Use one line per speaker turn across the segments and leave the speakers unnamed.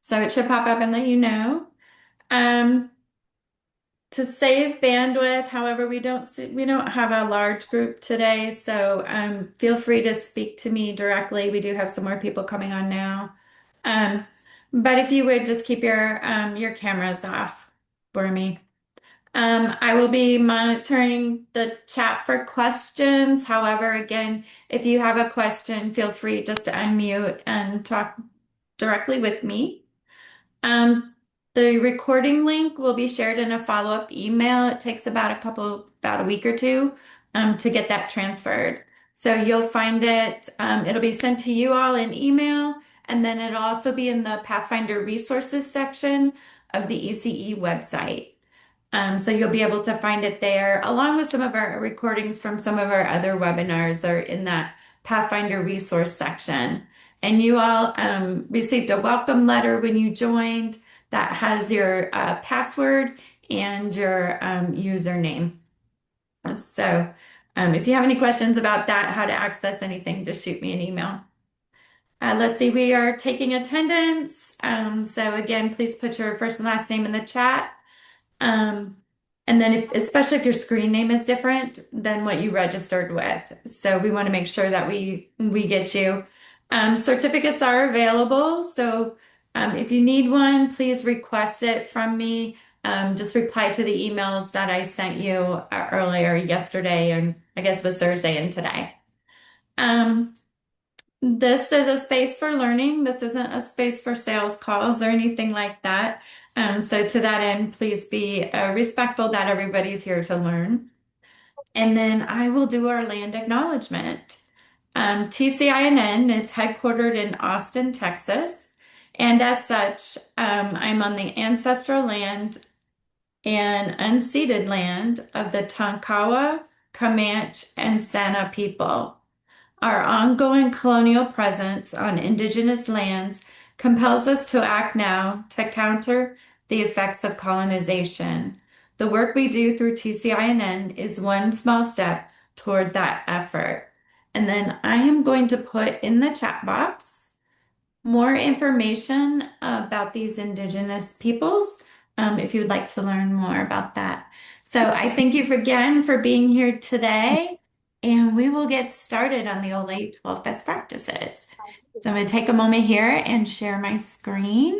So it should pop up and let you know. Um, to save bandwidth, however, we don't have a large group today, so feel free to speak to me directly. We do have some more people coming on now. Um, but if you would just keep your cameras off for me. I will be monitoring the chat for questions. However, again, if you have a question, feel free just to unmute and talk directly with me. The recording link will be shared in a follow-up email. It takes about a week or two, to get that transferred. So you'll find it, it'll be sent to you all in email, and then it'll also be in the Pathfinder resources section of the ECE website. So you'll be able to find it there, along with some of our recordings from some of our other webinars are in that Pathfinder resource section. And you all received a welcome letter when you joined that has your password and your username. So if you have any questions about that, how to access anything, just shoot me an email. Let's see, we are taking attendance. So again, please put your first and last name in the chat. Um, and then especially if your screen name is different than what you registered with. So we want to make sure that we get you. Certificates are available. So if you need one, please request it from me. Just reply to the emails that I sent you earlier yesterday, and I guess it was Thursday and today. Um, this is a space for learning. This isn't a space for sales calls or anything like that. So to that end, please be respectful that everybody's here to learn. And then I will do our land acknowledgement. TCINN is headquartered in Austin, Texas. And as such, I'm on the ancestral land and unceded land of the Tonkawa, Comanche, and Santa people. Our ongoing colonial presence on indigenous lands compels us to act now to counter the effects of colonization. The work we do through TCINN is one small step toward that effort. And then I am going to put in the chat box more information about these indigenous peoples, if you would like to learn more about that. So I thank you again for being here today, and we will get started on the OLE 12 best practices. So I'm going to take a moment here and share my screen.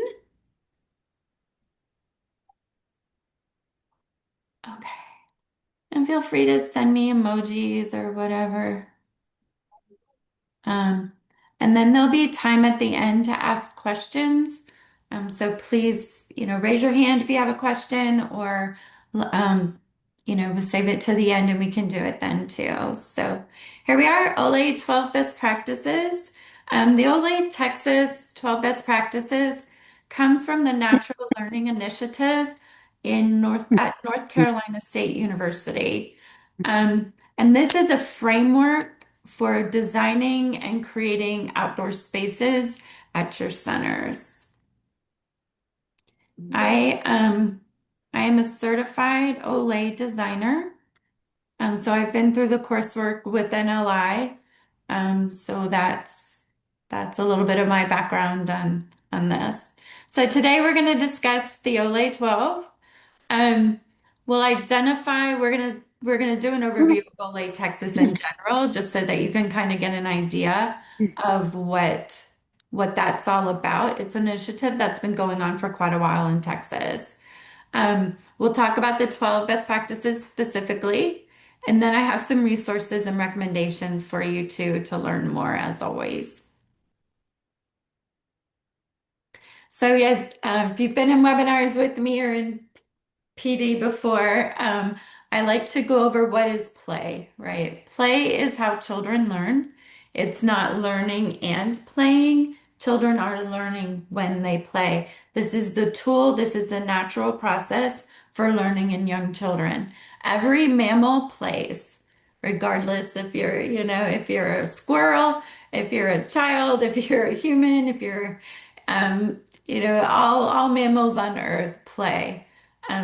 Okay. And feel free to send me emojis or whatever. Um, and then there'll be time at the end to ask questions. So please, raise your hand if you have a question, or, um, we'll save it to the end and we can do it then too. So here we are, OLE 12 best practices. The OLE Texas 12 best practices comes from the Natural Learning Initiative at North Carolina State University. And this is a framework for designing and creating outdoor spaces at your centers. I am a certified OLE designer. So I've been through the coursework with NLI. So that's a little bit of my background on this. So today we're going to discuss the OLE 12. Um, we'll identify, we're gonna do an overview of OLE Texas in general, just so that you can kind of get an idea of what that's all about. It's an initiative that's been going on for quite a while in Texas. We'll talk about the 12 best practices specifically, and then I have some resources and recommendations for you to learn more as always. So yeah, if you've been in webinars with me or in PD before, I like to go over what is play, right? Play is how children learn. It's not learning and playing. Children are learning when they play. This is the tool, this is the natural process for learning in young children. Every mammal plays, regardless if you're a squirrel, if you're a child, if you're a human, if you're, all mammals on earth play.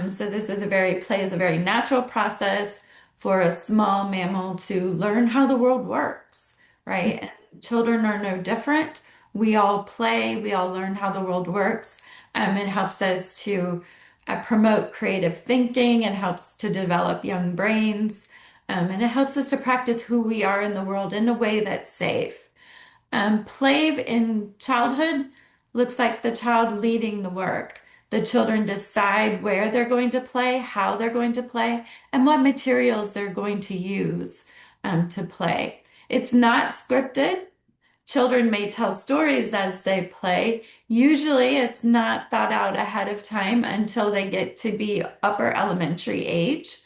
So play is a very natural process for a small mammal to learn how the world works, right? And children are no different. We all play, we all learn how the world works. It helps us to promote creative thinking, it helps to develop young brains, and it helps us to practice who we are in the world in a way that's safe. Play in childhood looks like the child leading the work. The children decide where they're going to play, how they're going to play, and what materials they're going to use to play. It's not scripted. Children may tell stories as they play. Usually, it's not thought out ahead of time until they get to be upper elementary age.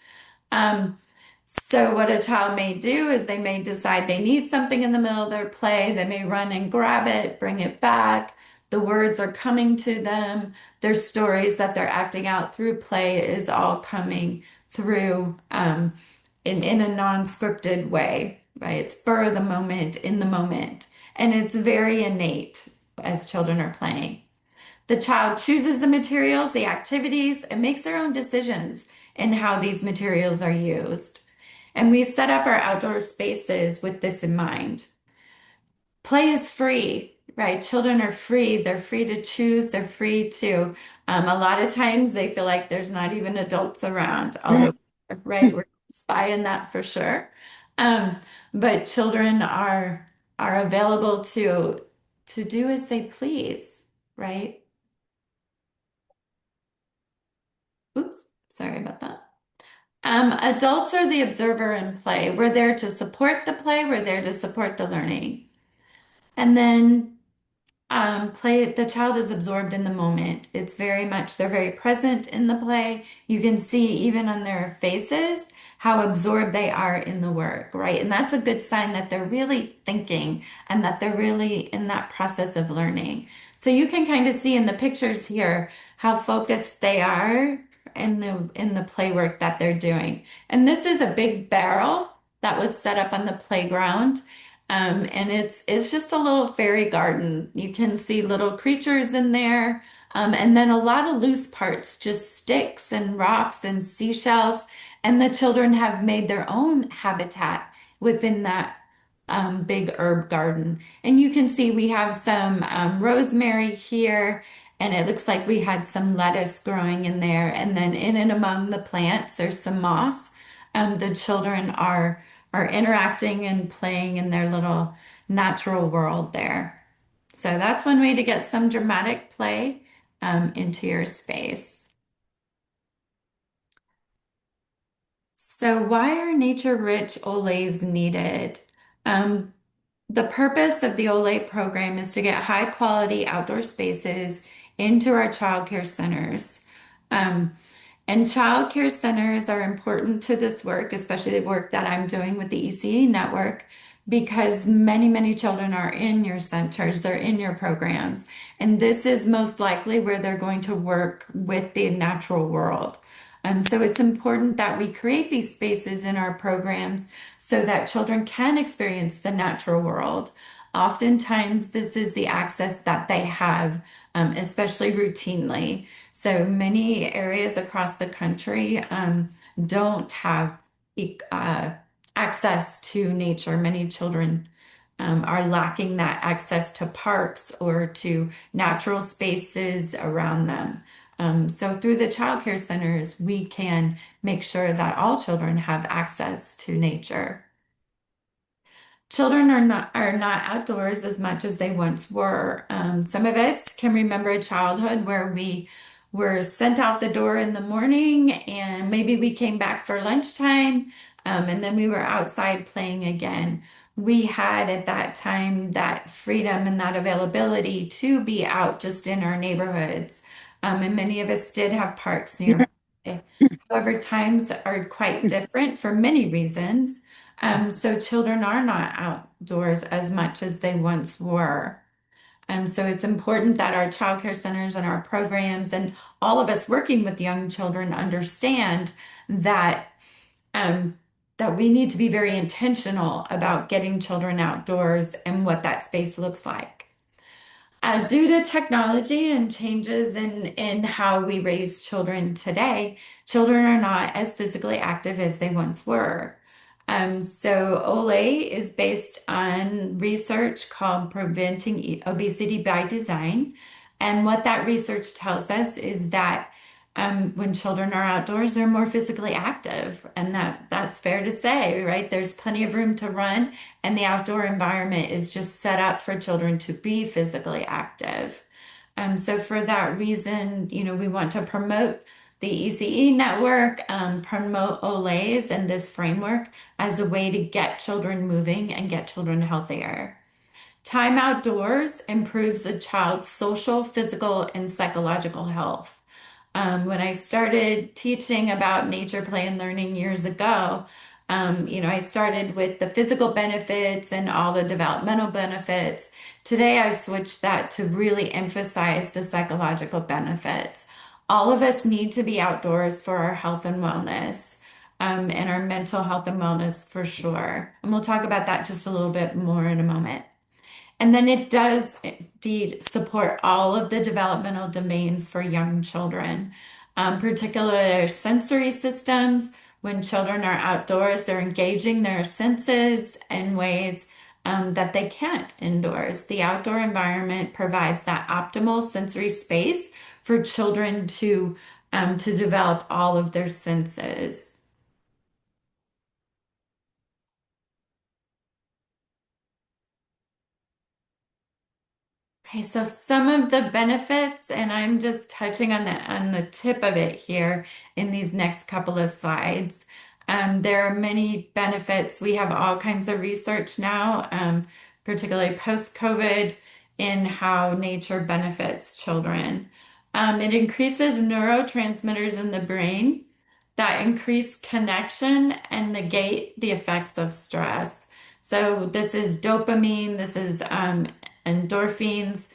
Um, so what a child may do is they may decide they need something in the middle of their play. They may run and grab it, bring it back. The words are coming to them. Their stories that they're acting out through play is all coming through in a non-scripted way, right? It's spur of the moment, in the moment. And it's very innate as children are playing. The child chooses the materials, the activities, and makes their own decisions in how these materials are used. And we set up our outdoor spaces with this in mind. Play is free, right? Children are free. They're free to choose. They're free to, a lot of times they feel like there's not even adults around, although, right, we're spying that for sure. Um, but children are available to do as they please, right? Oops, sorry about that. Adults are the observer in play. We're there to support the play. We're there to support the learning. And then play, the child is absorbed in the moment. It's very much, they're very present in the play. You can see even on their faces how absorbed they are in the work, right? And that's a good sign that they're really thinking and that they're really in that process of learning. So you can kind of see in the pictures here how focused they are in the play work that they're doing. And this is a big barrel that was set up on the playground. And it's just a little fairy garden. You can see little creatures in there, and then a lot of loose parts, just sticks and rocks and seashells. And the children have made their own habitat within that big herb garden. And you can see we have some rosemary here, and it looks like we had some lettuce growing in there. And then in and among the plants, there's some moss. The children are interacting and playing in their little natural world there. So that's one way to get some dramatic play into your space. So why are nature-rich OLEs needed? Um, the purpose of the OLE program is to get high quality outdoor spaces into our childcare centers. Um, And child care centers are important to this work, especially the work that I'm doing with the ECE network, because many, many children are in your centers, they're in your programs. And this is most likely where they're going to work with the natural world. So it's important that we create these spaces in our programs so that children can experience the natural world. Oftentimes, this is the access that they have, especially routinely. So many areas across the country don't have uh, access to nature. Many children are lacking that access to parks or to natural spaces around them. So through the child care centers, we can make sure that all children have access to nature. Children are not outdoors as much as they once were. Some of us can remember a childhood where we were sent out the door in the morning and maybe we came back for lunchtime, and then we were outside playing again. We had at that time that freedom and that availability to be out just in our neighborhoods. And many of us did have parks nearby. However, times are quite different for many reasons. So children are not outdoors as much as they once were. So it's important that our child care centers and our programs and all of us working with young children understand that that we need to be very intentional about getting children outdoors and what that space looks like. Due to technology and changes in how we raise children today, children are not as physically active as they once were. So OLE is based on research called Preventing Obesity by Design. And what that research tells us is that when children are outdoors, they're more physically active. And that's fair to say, right? There's plenty of room to run, and the outdoor environment is just set up for children to be physically active. So for that reason, we want to promote the ECE network, promote OLEs and this framework as a way to get children moving and get children healthier. Time outdoors improves a child's social, physical, and psychological health. When I started teaching about nature, play, and learning years ago, I started with the physical benefits and all the developmental benefits. Today, I've switched that to really emphasize the psychological benefits. All of us need to be outdoors for our health and wellness, and our mental health and wellness for sure. And we'll talk about that just a little bit more in a moment. And then it does indeed support all of the developmental domains for young children, particular sensory systems. When children are outdoors, they're engaging their senses in ways that they can't indoors. The outdoor environment provides that optimal sensory space for children to develop all of their senses. Okay, so some of the benefits, and I'm just touching on the tip of it here in these next couple of slides. There are many benefits. We have all kinds of research now, particularly post-COVID, in how nature benefits children. It increases neurotransmitters in the brain that increase connection and negate the effects of stress. So this is dopamine, this is endorphins.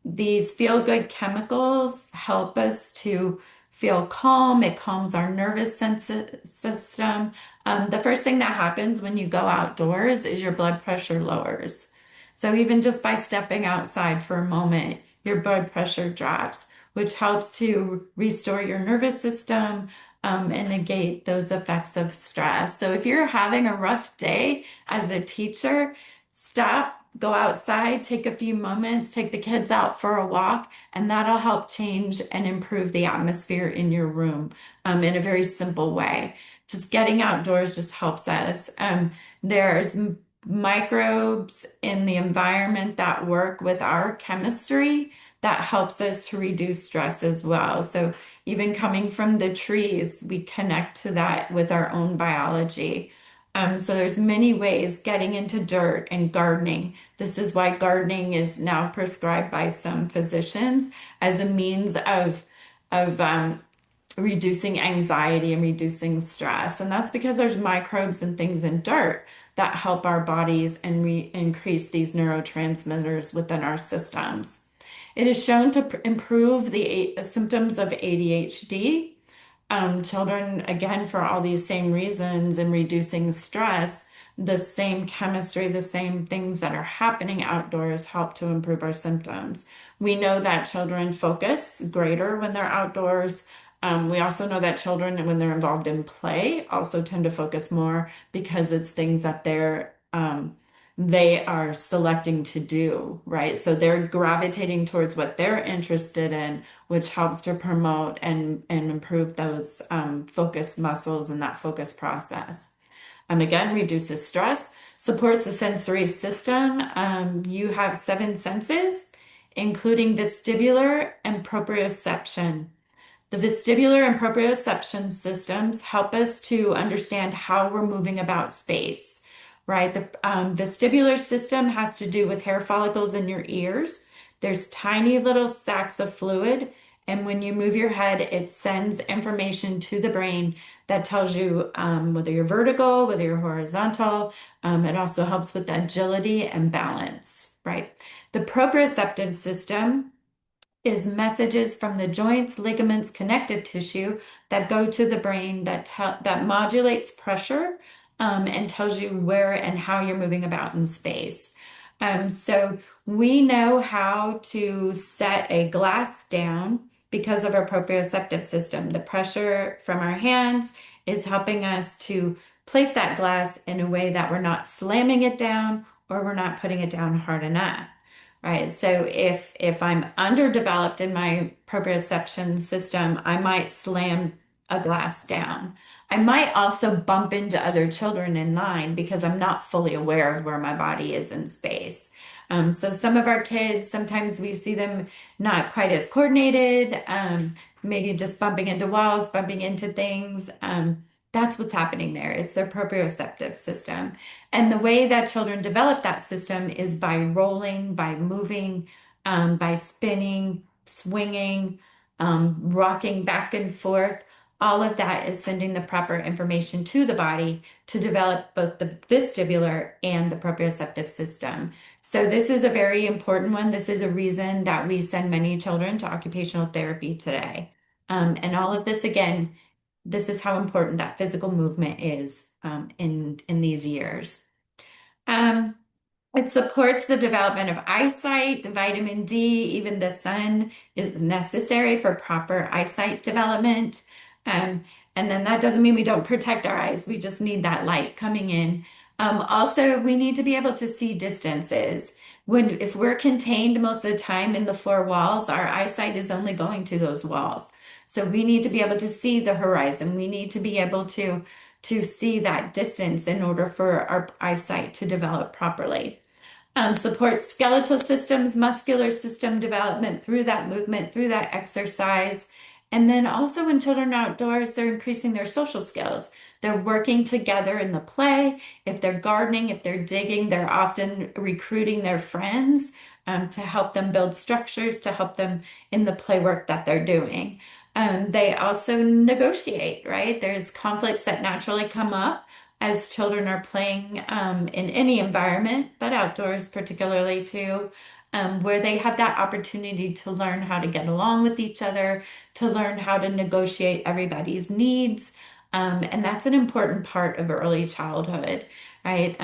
These feel-good chemicals help us to feel calm. It calms our system. The first thing that happens when you go outdoors is your blood pressure lowers. So even just by stepping outside for a moment, your blood pressure drops, which helps to restore your nervous system, and negate those effects of stress. So if you're having a rough day as a teacher, stop, go outside, take a few moments, take the kids out for a walk, and that'll help change and improve the atmosphere in your room, in a very simple way. Just getting outdoors just helps us. There's microbes in the environment that work with our chemistry that helps us to reduce stress as well. So even coming from the trees, we connect to that with our own biology. So there's many ways getting into dirt and gardening. This is why gardening is now prescribed by some physicians as a means of reducing anxiety and reducing stress. And that's because there's microbes and things in dirt that help our bodies and increase these neurotransmitters within our systems. It is shown to improve the symptoms of ADHD. Children, again, for all these same reasons and reducing stress, the same chemistry, the same things that are happening outdoors help to improve our symptoms. We know that children focus greater when they're outdoors. We also know that children, when they're involved in play, also tend to focus more because it's things that they are selecting to do, right? So they're gravitating towards what they're interested in, which helps to promote and improve those focus muscles and that focus process. Again, reduces stress, supports the sensory system. You have 7 senses, including vestibular and proprioception. The vestibular and proprioception systems help us to understand how we're moving about space, right? The vestibular system has to do with hair follicles in your ears. There's tiny little sacs of fluid, and when you move your head, it sends information to the brain that tells you whether you're vertical, whether you're horizontal. It also helps with agility and balance, right? The proprioceptive system is messages from the joints, ligaments, connective tissue that go to the brain that modulates pressure, and tells you where and how you're moving about in space. So we know how to set a glass down because of our proprioceptive system. The pressure from our hands is helping us to place that glass in a way that we're not slamming it down or we're not putting it down hard enough. Right. So if I'm underdeveloped in my proprioception system, I might slam a glass down. I might also bump into other children in line because I'm not fully aware of where my body is in space. So some of our kids, sometimes we see them not quite as coordinated, maybe just bumping into walls, bumping into things. That's what's happening there. It's their proprioceptive system. And the way that children develop that system is by rolling, by moving, by spinning, swinging, rocking back and forth. All of that is sending the proper information to the body to develop both the vestibular and the proprioceptive system. So this is a very important one. This is a reason that we send many children to occupational therapy today. And all of this, again, this is how important that physical movement is in these years. Um, it supports the development of eyesight, vitamin D, even the sun is necessary for proper eyesight development. Um, and then that doesn't mean we don't protect our eyes. We just need that light coming in. Also, we need to be able to see distances. If we're contained most of the time in the four walls, our eyesight is only going to those walls. So we need to be able to see the horizon. We need to be able to see that distance in order for our eyesight to develop properly. Supports skeletal systems, muscular system development through that movement, through that exercise. And then also when children are outdoors, they're increasing their social skills. They're working together in the play. If they're gardening, if they're digging, they're often recruiting their friends to help them build structures, to help them in the play work that they're doing. They also negotiate, right? There's conflicts that naturally come up as children are playing in any environment, but outdoors particularly too, where they have that opportunity to learn how to get along with each other, to learn how to negotiate everybody's needs. And that's an important part of early childhood, right?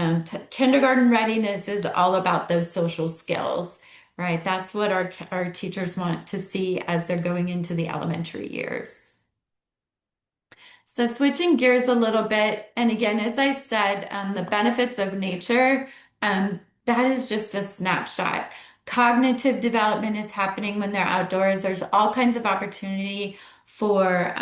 Kindergarten readiness is all about those social skills, right? That's what our teachers want to see as they're going into the elementary years. So switching gears a little bit, and again, as I said, the benefits of nature, that is just a snapshot. Cognitive development is happening when they're outdoors. There's all kinds of opportunity for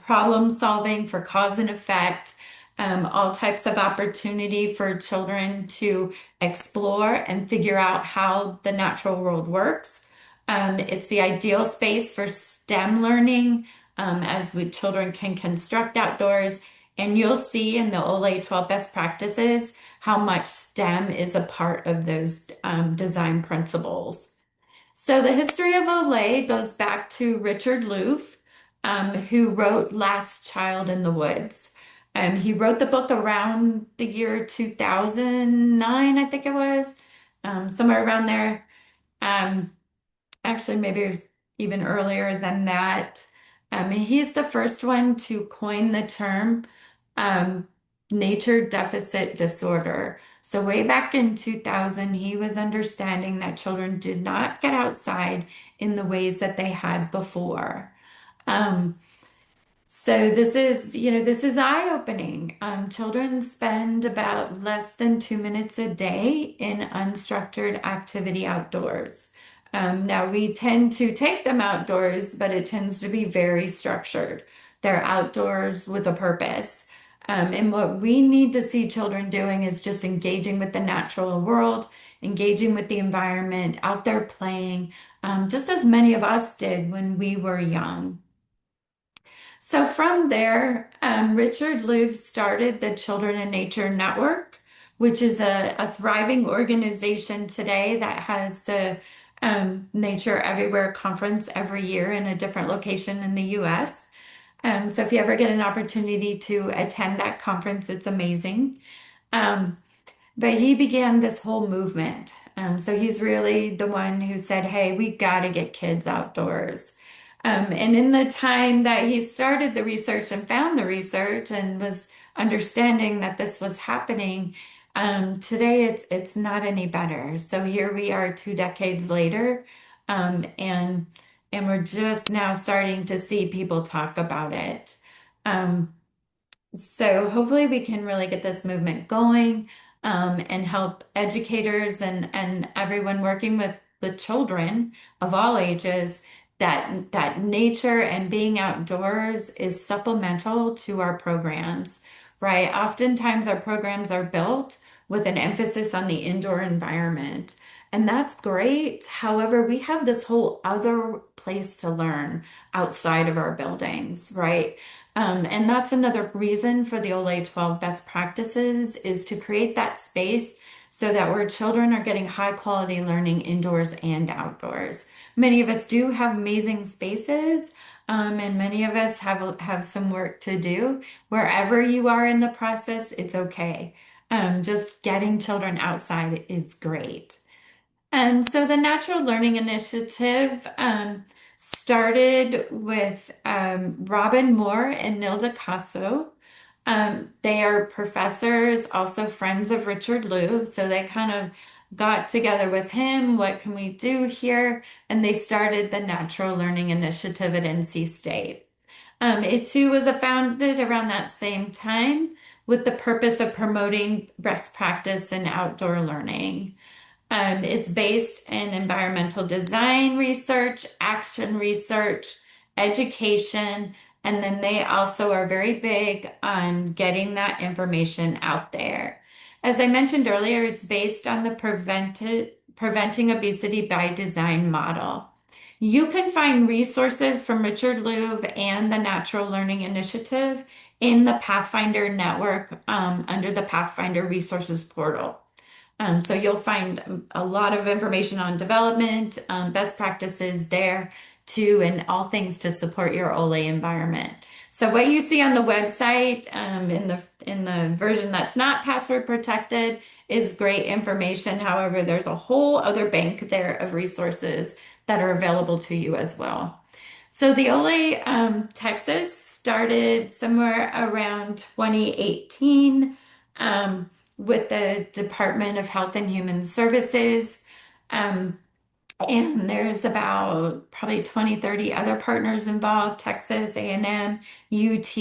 problem solving, for cause and effect, all types of opportunity for children to explore and figure out how the natural world works. It's the ideal space for STEM learning as children can construct outdoors. And you'll see in the OLE 12 best practices how much STEM is a part of those design principles. So the history of OLE goes back to Richard Louv, who wrote Last Child in the Woods. He wrote the book around the year 2009, I think it was, somewhere around there. Um, Actually, maybe it was even earlier than that. He's the first one to coin the term um, nature deficit disorder. So, way back in 2000, he was understanding that children did not get outside in the ways that they had before. Um, so this is eye-opening. Children spend about less than 2 minutes a day in unstructured activity outdoors. Now we tend to take them outdoors, but it tends to be very structured. They're outdoors with a purpose. And what we need to see children doing is just engaging with the natural world, engaging with the environment, out there playing, just as many of us did when we were young. So from there, Richard Louv started the Children in Nature Network, which is a thriving organization today that has the Nature Everywhere conference every year in a different location in the US. So if you ever get an opportunity to attend that conference, it's amazing. Um, but he began this whole movement. So he's really the one who said, hey, we got to get kids outdoors. And in the time that he started the research and found the research and was understanding that this was happening, today it's not any better. So here we are 2 decades later, and we're just now starting to see people talk about it. Um, So hopefully we can really get this movement going, and help educators and everyone working with children of all ages that nature and being outdoors is supplemental to our programs, right? Oftentimes our programs are built with an emphasis on the indoor environment, and that's great. However, we have this whole other place to learn outside of our buildings, right? And that's another reason for the OLE 12 best practices is to create that space so that where children are getting high quality learning indoors and outdoors. Many of us do have amazing spaces, and many of us have some work to do. Wherever you are in the process, it's okay. Just getting children outside is great. So the Natural Learning Initiative started with Robin Moore and Nilda Casso. They are professors, also friends of Richard Louv, so they kind of got together with him. What can we do here? And they started the Natural Learning Initiative at NC State. It too was founded around that same time with the purpose of promoting best practice in outdoor learning. It's based in environmental design research, action research, education, and then they also are very big on getting that information out there. As I mentioned earlier, it's based on the preventing obesity by design model. You can find resources from Richard Louv and the Natural Learning Initiative in the Pathfinder network under the Pathfinder Resources portal. So you'll find a lot of information on development, best practices there too, and all things to support your OLE environment. So what you see on the website, in the version that's not password protected is great information. However, there's a whole other bank there of resources that are available to you as well. So the OLE Texas started somewhere around 2018 with the Department of Health and Human Services. Um, and there's about probably 20, 30 other partners involved, Texas, A&M, UT.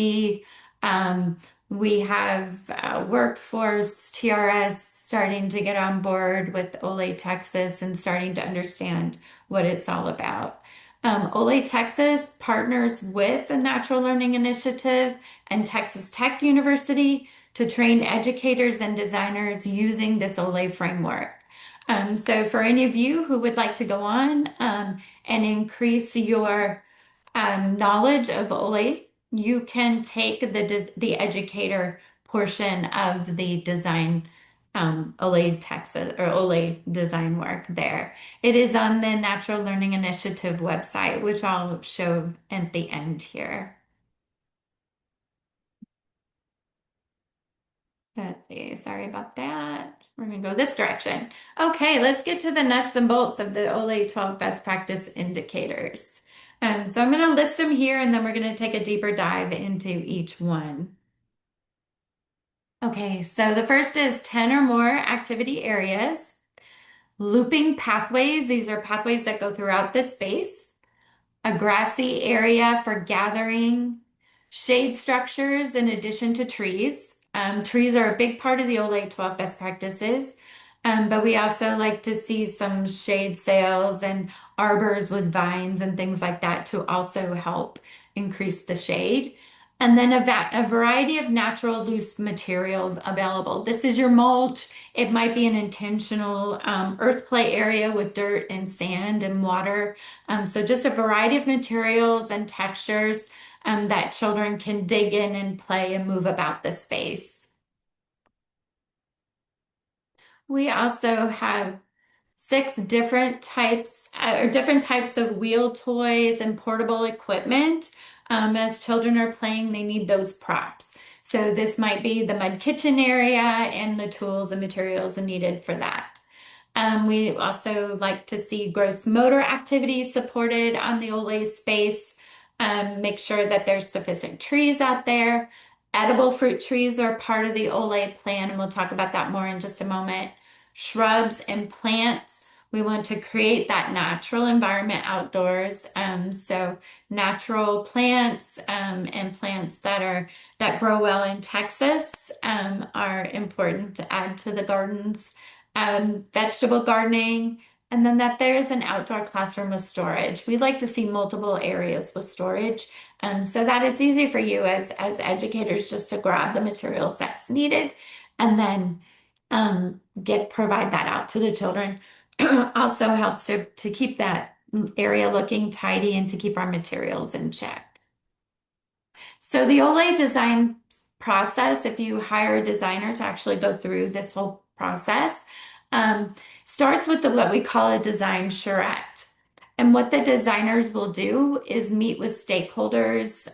We have workforce, TRS starting to get on board with OLE Texas and starting to understand what it's all about. OLE Texas partners with the Natural Learning Initiative and Texas Tech University to train educators and designers using this OLE framework. So for any of you who would like to go on and increase your knowledge of OLE, you can take the educator portion of the design OLE Texas or OLE design work there. It is on the Natural Learning Initiative website, which I'll show at the end here. Let's see, sorry about that. We're gonna go this direction. Okay, let's get to the nuts and bolts of the OLE 12 best practice indicators. So I'm gonna list them here and then we're gonna take a deeper dive into each one. Okay, so the first is 10 or more activity areas. Looping pathways, these are pathways that go throughout the space. A grassy area for gathering, shade structures in addition to trees. Trees are a big part of the OLE 12 best practices, but we also like to see some shade sails and arbors with vines and things like that to also help increase the shade. And then a variety of natural loose material available. This is your mulch. It might be an intentional earth play area with dirt and sand and water. So just a variety of materials and textures that children can dig in and play and move about the space. We also have six different types of wheel toys and portable equipment. As children are playing, they need those props. So this might be the mud kitchen area and the tools and materials needed for that. We also like to see gross motor activities supported on the OLE space. Make sure that there's sufficient trees out there. Edible fruit trees are part of the OLE plan, and we'll talk about that more in just a moment. Shrubs and plants We want to create that natural environment outdoors. So natural plants and plants that grow well in Texas are important to add to the gardens. Vegetable gardening, and then that there's an outdoor classroom with storage. We like to see multiple areas with storage, so that it's easy for you as educators just to grab the materials that's needed and then get provide that out to the children. Also helps to keep that area looking tidy and to keep our materials in check. So the OLE design process, if you hire a designer to actually go through this whole process, um, starts with what we call a design charrette. And what the designers will do is meet with stakeholders,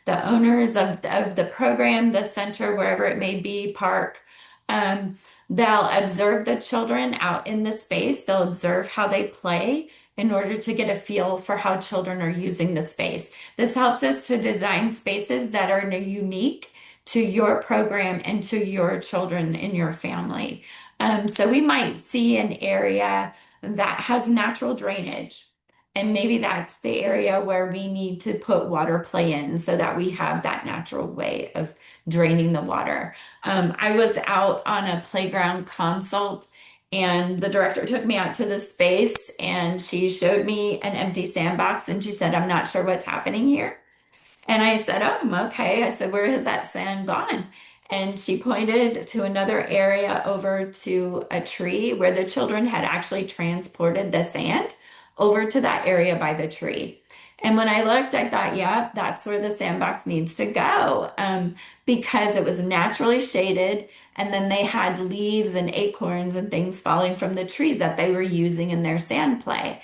the owners of the program, the center, wherever it may be, park. Um, they'll observe the children out in the space. They'll observe how they play in order to get a feel for how children are using the space. This helps us to design spaces that are unique to your program and to your children in your family. So we might see an area that has natural drainage. And maybe that's the area where we need to put water play in so that we have that natural way of draining the water. I was out on a playground consult and the director took me out to the space and she showed me an empty sandbox and she said, "I'm not sure what's happening here." And I said, "Oh, okay." I said, "Where has that sand gone?" And she pointed to another area over to a tree where the children had actually transported the sand over to that area by the tree. And when I looked, I thought, yeah, that's where the sandbox needs to go, because it was naturally shaded. And then they had leaves and acorns and things falling from the tree that they were using in their sand play.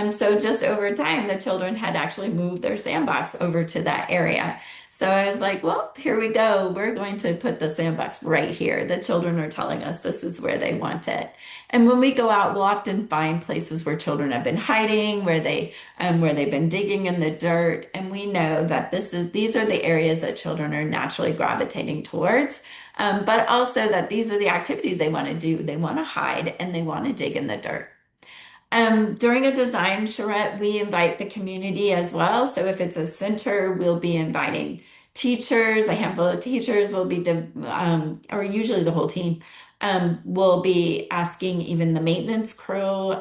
So just over time, the children had actually moved their sandbox over to that area. So I was like, well, here we go. We're going to put the sandbox right here. The children are telling us this is where they want it. And when we go out, we'll often find places where children have been hiding, where they've been digging in the dirt. And we know that these are the areas that children are naturally gravitating towards. But also that these are the activities they want to do. They want to hide and they want to dig in the dirt. During a design charrette, we invite the community as well. So if it's a center, we'll be inviting teachers, a handful of teachers will be, or usually the whole team, will be asking even the maintenance crew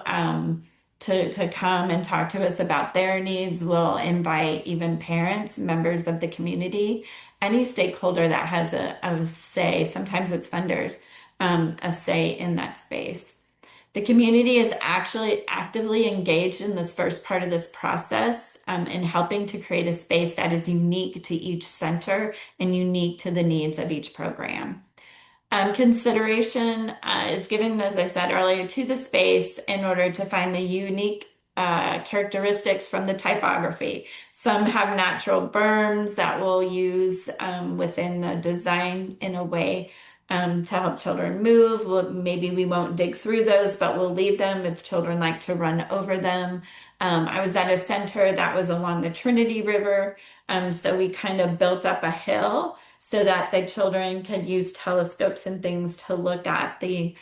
to come and talk to us about their needs. We'll invite even parents, members of the community, any stakeholder that has a say, sometimes it's funders, a say in that space. The community is actually actively engaged in this first part of this process in helping to create a space that is unique to each center and unique to the needs of each program. Consideration is given, as I said earlier, to the space in order to find the unique characteristics from the typography. Some have natural berms that we'll use within the design in a way to help children move. Maybe we won't dig through those, but we'll leave them if children like to run over them. I was at a center that was along the Trinity River, so we kind of built up a hill so that the children could use telescopes and things to look at the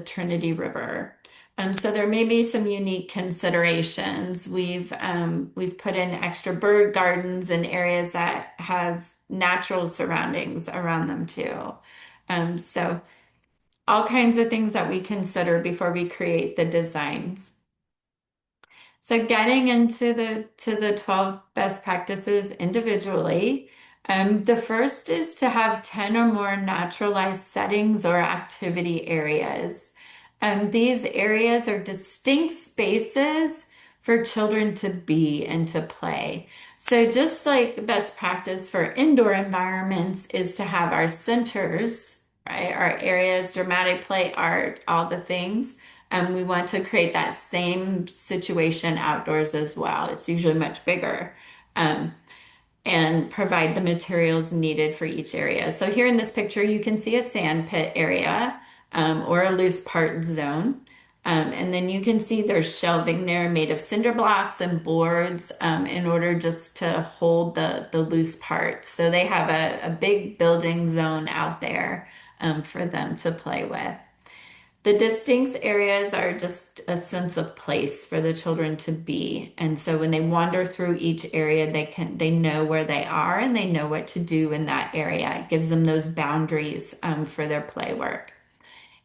Trinity River. So there may be some unique considerations. We've put in extra bird gardens in areas that have natural surroundings around them too. So all kinds of things that we consider before we create the designs. So getting into the 12 best practices individually, the first is to have 10 or more naturalized settings or activity areas. These areas are distinct spaces for children to be and to play. So just like best practice for indoor environments is to have our centers, right? Our areas, dramatic play, art, all the things. We want to create that same situation outdoors as well. It's usually much bigger. And provide the materials needed for each area. So here in this picture, you can see a sand pit area or a loose part zone. And then you can see there's shelving there made of cinder blocks and boards in order just to hold the loose parts. So they have a big building zone out there for them to play with. The distinct areas are just a sense of place for the children to be. And so when they wander through each area, they know where they are and they know what to do in that area. It gives them those boundaries for their play work.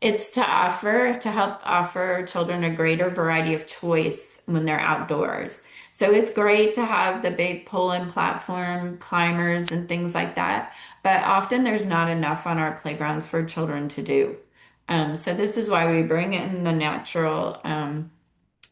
It's to help offer children a greater variety of choice when they're outdoors. So it's great to have the big pull-in platform, climbers, and things like that. But often there's not enough on our playgrounds for children to do. So this is why we bring in the natural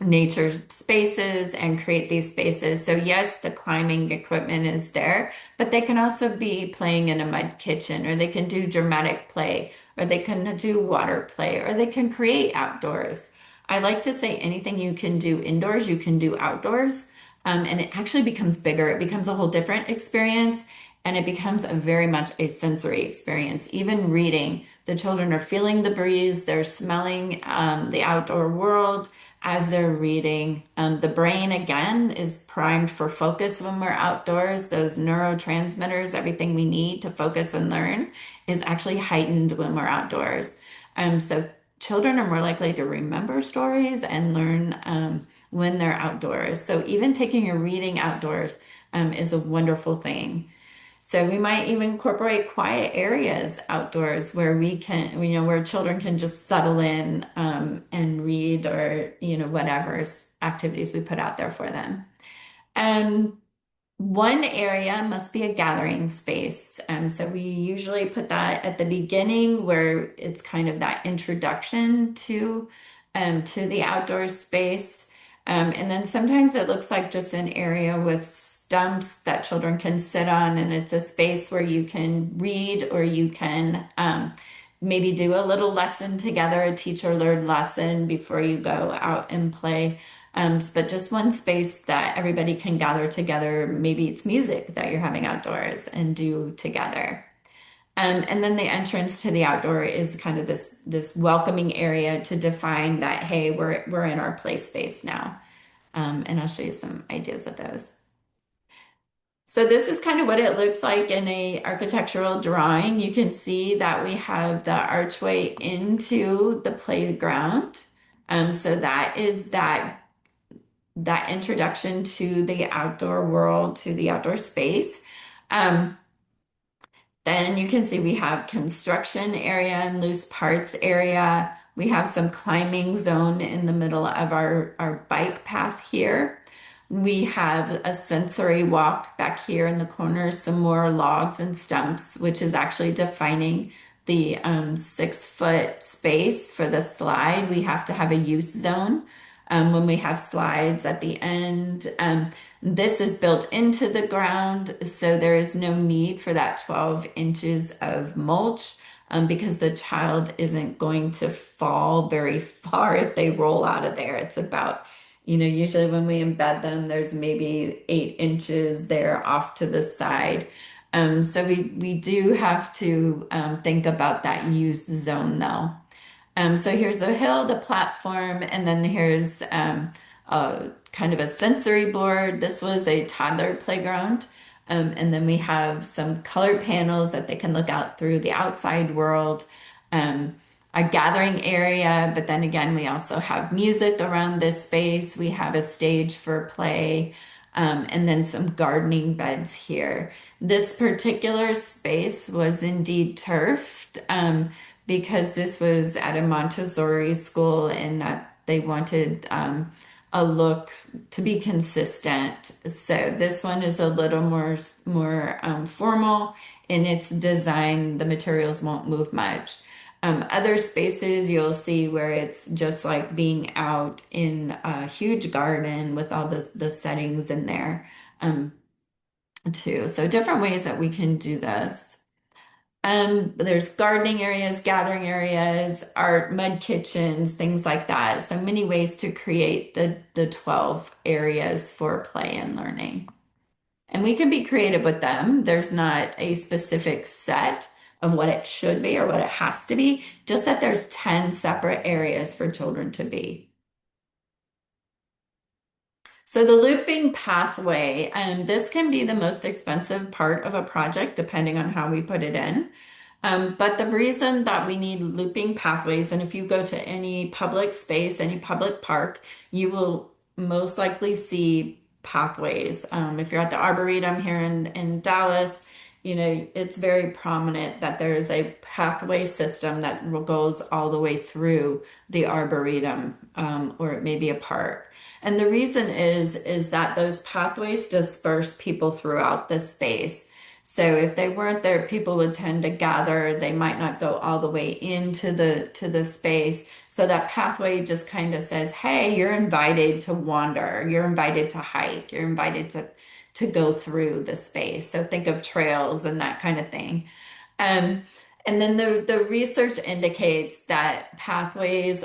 nature spaces and create these spaces. So yes, the climbing equipment is there, but they can also be playing in a mud kitchen, or they can do dramatic play, or they can do water play, or they can create outdoors. I like to say anything you can do indoors, you can do outdoors. And it actually becomes bigger. It becomes a whole different experience, and it becomes a very much a sensory experience. Even reading, the children are feeling the breeze, they're smelling the outdoor world as they're reading. The brain, again, is primed for focus when we're outdoors. Those neurotransmitters, everything we need to focus and learn, is actually heightened when we're outdoors. So children are more likely to remember stories and learn when they're outdoors. So even taking your reading outdoors is a wonderful thing. So we might even incorporate quiet areas outdoors where we can, where children can just settle in and read, or, whatever activities we put out there for them. Um, One area must be a gathering space. So we usually put that at the beginning, where it's kind of that introduction to the outdoor space. And then sometimes it looks like just an area with stumps that children can sit on, and it's a space where you can read, or you can maybe do a little lesson together, a teacher learned lesson before you go out and play. But just one space that everybody can gather together. Maybe it's music that you're having outdoors and do together. And then the entrance to the outdoor is kind of this welcoming area to define that, hey, we're in our play space now. And I'll show you some ideas of those. So this is kind of what it looks like in a architectural drawing. You can see that we have the archway into the playground. So that is that introduction to the outdoor world, to the outdoor space. Um, then you can see we have construction area and loose parts area. We have some climbing zone in the middle of our bike path here. We have a sensory walk back here in the corner, some more logs and stumps, which is actually defining the 6 foot space for the slide. We have to have a use zone when we have slides at the end. This is built into the ground, so there is no need for that 12 inches of mulch, because the child isn't going to fall very far if they roll out of there. It's about, usually when we embed them, there's maybe 8 inches there off to the side. So we do have to think about that use zone though. So here's a hill, the platform, and then here's a kind of a sensory board. This was a toddler playground. And then we have some color panels that they can look out through the outside world, a gathering area, but then again, we also have music around this space. We have a stage for play, and then some gardening beds here. This particular space was indeed turfed, because this was at a Montessori school, and that they wanted a look to be consistent. So this one is a little more formal in its design. The materials won't move much. Other spaces you'll see where it's just like being out in a huge garden with all the settings in there too. So different ways that we can do this. There's gardening areas, gathering areas, art, mud kitchens, things like that. So many ways to create the 12 areas for play and learning. And we can be creative with them. There's not a specific set of what it should be or what it has to be, just that there's 10 separate areas for children to be. So the looping pathway, this can be the most expensive part of a project depending on how we put it in. But the reason that we need looping pathways, and if you go to any public space, any public park, you will most likely see pathways. If you're at the Arboretum here in Dallas, it's very prominent that there is a pathway system that goes all the way through the Arboretum, or it may be a park. And the reason is that those pathways disperse people throughout the space. So if they weren't there, people would tend to gather. They might not go all the way into the space. So that pathway just kind of says, "Hey, you're invited to wander. You're invited to hike. You're invited to go through the space." So think of trails and that kind of thing. Um, and then the research indicates that pathways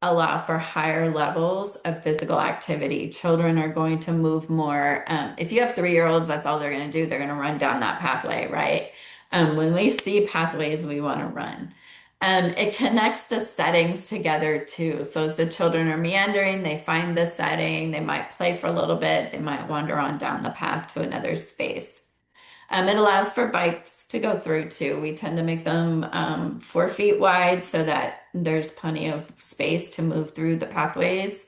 allow for higher levels of physical activity. Children are going to move more. If you have 3-year-olds, that's all they're going to do. They're going to run down that pathway, right? When we see pathways, we want to run. It connects the settings together too. So as the children are meandering, they find the setting, they might play for a little bit, they might wander on down the path to another space. It allows for bikes to go through too. We tend to make them 4 feet wide so that there's plenty of space to move through the pathways.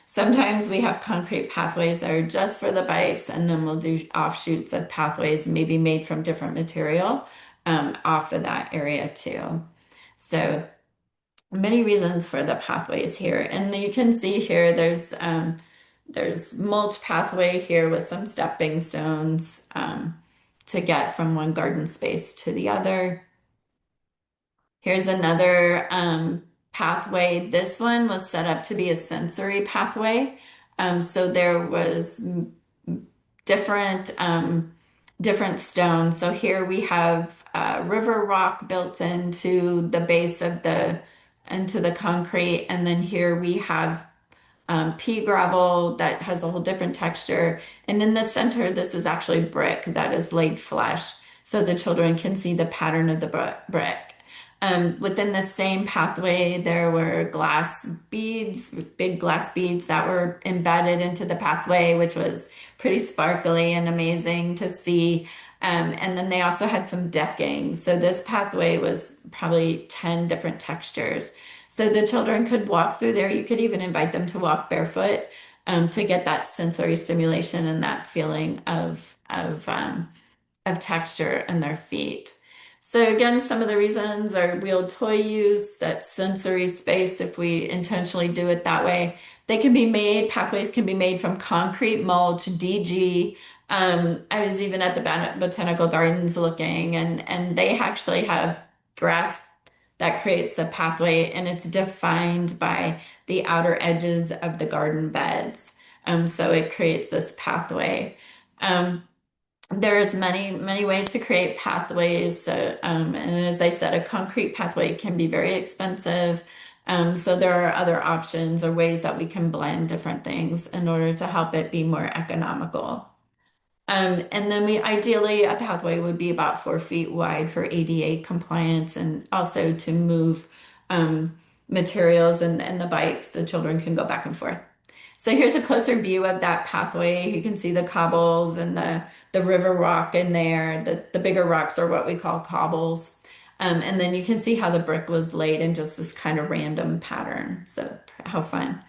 Sometimes we have concrete pathways that are just for the bikes, and then we'll do offshoots of pathways, maybe made from different material, off of that area too. So many reasons for the pathways here. And you can see here there's mulch pathway here with some stepping stones to get from one garden space to the other. Here's another pathway. This one was set up to be a sensory pathway. So there was different different stones. So here we have river rock built into the base of into the concrete, and then here we have pea gravel that has a whole different texture. And in the center, this is actually brick that is laid flush, so the children can see the pattern of the brick. Within the same pathway, there were glass beads, big glass beads that were embedded into the pathway, which was pretty sparkly and amazing to see. And then they also had some decking. So this pathway was probably 10 different textures. So the children could walk through there. You could even invite them to walk barefoot to get that sensory stimulation and that feeling of texture in their feet. So again, some of the reasons are wheeled toy use, that sensory space if we intentionally do it that way. They can be made, pathways can be made from concrete mulch, DG. I was even at the Botanical Gardens looking, and they actually have grass that creates the pathway, and it's defined by the outer edges of the garden beds. So it creates this pathway. There's many ways to create pathways. So, and as I said, a concrete pathway can be very expensive. So there are other options or ways that we can blend different things in order to help it be more economical. And then ideally a pathway would be about 4 feet wide for ADA compliance, and also to move materials and the bikes, the children can go back and forth. So here's a closer view of that pathway. You can see the cobbles and the river rock in there. The bigger rocks are what we call cobbles. And then you can see how the brick was laid in just this kind of random pattern. So how fun.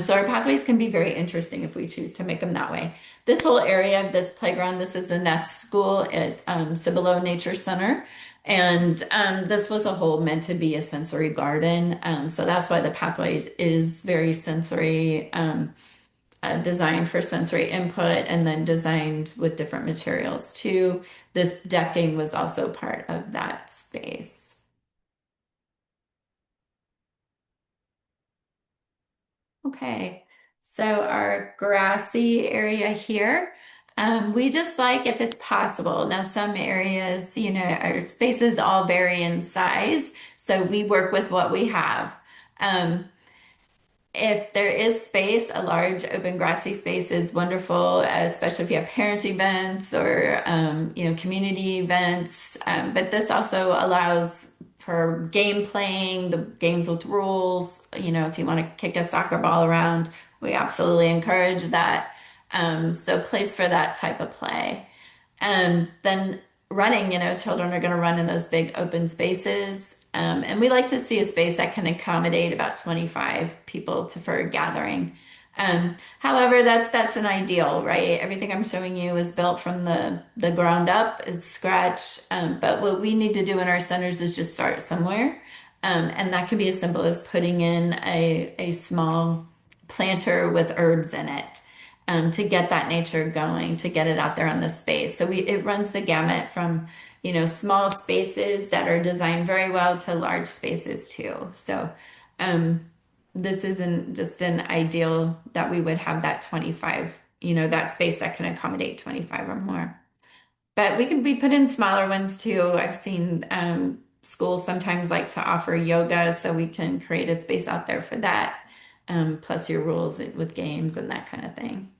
So our pathways can be very interesting if we choose to make them that way. This whole area of this playground, this is a nest school at Cibolo Nature Center. And this was a whole meant to be a sensory garden. So that's why the pathway is very sensory, designed for sensory input, and then designed with different materials too. This decking was also part of that space. Okay, so our grassy area here, we just like if it's possible. Now, some areas, our spaces all vary in size, so we work with what we have. Um, if there is space, a large open grassy space is wonderful, especially if you have parent events or community events. But this also allows for game playing, the games with rules. If you want to kick a soccer ball around, we absolutely encourage that. So place for that type of play. Then running, children are going to run in those big open spaces. And we like to see a space that can accommodate about 25 people for a gathering. However, that's an ideal, right? Everything I'm showing you is built from the ground up. It's scratch. But what we need to do in our centers is just start somewhere. And that can be as simple as putting in a small planter with herbs in it, to get that nature going, to get it out there on the space. So it runs the gamut from, small spaces that are designed very well to large spaces too. So um, this isn't just an ideal that we would have that 25, that space that can accommodate 25 or more. But we put in smaller ones too. I've seen schools sometimes like to offer yoga, so we can create a space out there for that. Plus your rules with games and that kind of thing.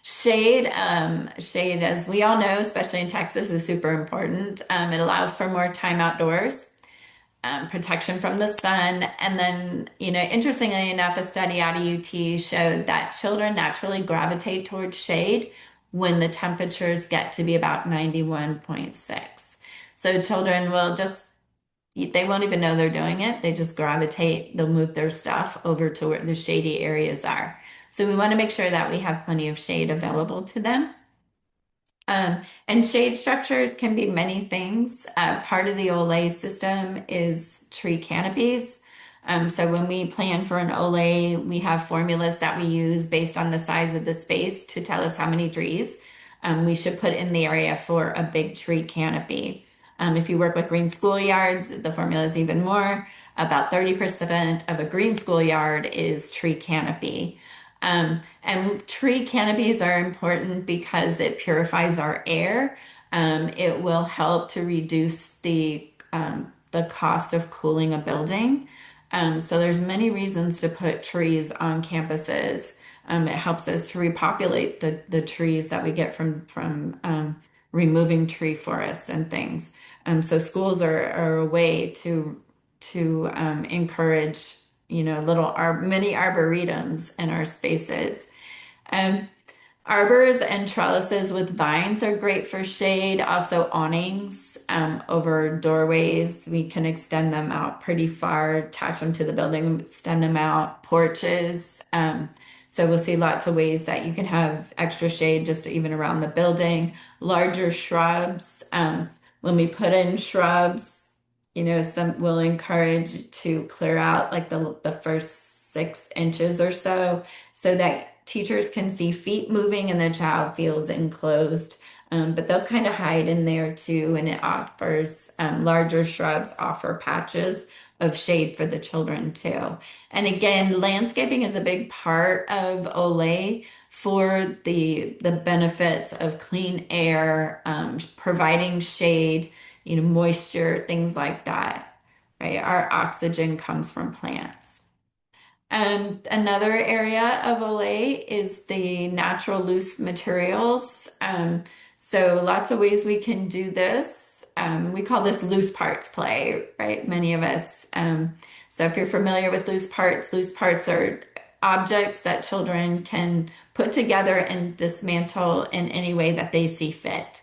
Shade, as we all know, especially in Texas, is super important. It allows for more time outdoors, protection from the sun. And then, interestingly enough, a study out of UT showed that children naturally gravitate towards shade when the temperatures get to be about 91.6. So children will just, they won't even know they're doing it. They just gravitate, they'll move their stuff over to where the shady areas are. So we want to make sure that we have plenty of shade available to them. And shade structures can be many things. Part of the OLE system is tree canopies. So when we plan for an OLE, we have formulas that we use based on the size of the space to tell us how many trees we should put in the area for a big tree canopy. If you work with green schoolyards, the formula is even more. About 30% of a green schoolyard is tree canopy. And tree canopies are important because it purifies our air. It will help to reduce the cost of cooling a building. So there's many reasons to put trees on campuses. It helps us to repopulate the trees that we get from removing tree forests and things. So schools are a way to encourage, mini arboretums in our spaces. Um, Arbors and trellises with vines are great for shade. Also, awnings over doorways. We can extend them out pretty far, attach them to the building, extend them out. Porches. So we'll see lots of ways that you can have extra shade just even around the building. Larger shrubs. When we put in shrubs, some will encourage to clear out like the first 6 inches or so that teachers can see feet moving and the child feels enclosed. But they'll kind of hide in there too, and it offers larger shrubs offer patches of shade for the children too. And again, landscaping is a big part of OLE for the benefits of clean air, providing shade, moisture, things like that, right? Our oxygen comes from plants. Another area of Olay is the natural loose materials. So lots of ways we can do this. We call this loose parts play, right? Many of us. So if you're familiar with loose parts are objects that children can put together and dismantle in any way that they see fit.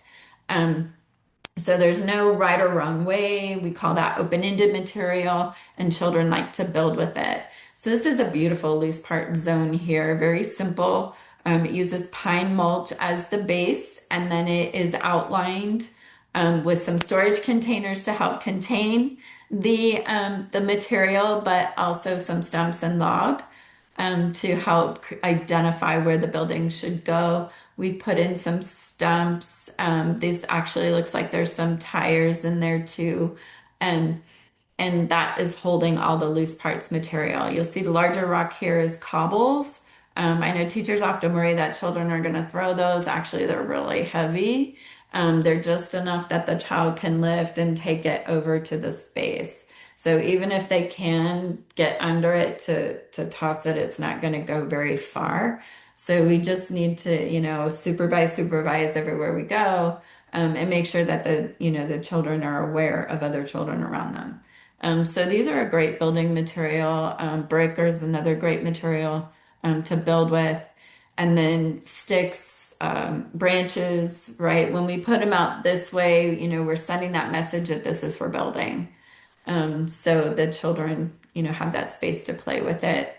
So there's no right or wrong way. We call that open-ended material, and children like to build with it. So this is a beautiful loose part zone here, very simple. It uses pine mulch as the base, and then it is outlined with some storage containers to help contain the material, but also some stumps and log to help identify where the building should go. We've put in some stumps. This actually looks like there's some tires in there too. And that is holding all the loose parts material. You'll see the larger rock here is cobbles. I know teachers often worry that children are going to throw those. Actually, they're really heavy. They're just enough that the child can lift and take it over to the space. So even if they can get under it to toss it, it's not going to go very far. So we just need to, supervise everywhere we go, and make sure that the children are aware of other children around them. So these are a great building material. Brick is another great material to build with. And then sticks branches, right? When we put them out this way, we're sending that message that this is for building. So the children, have that space to play with it.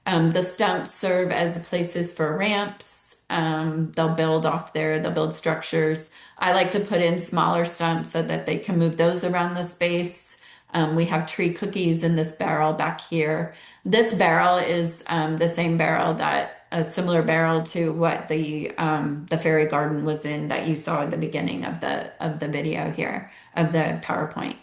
The stumps serve as places for ramps. They'll build off there, they'll build structures. I like to put in smaller stumps so that they can move those around the space. We have tree cookies in this barrel back here. This barrel is the same barrel a similar barrel to what the fairy garden was in that you saw at the beginning of the video here of the PowerPoint.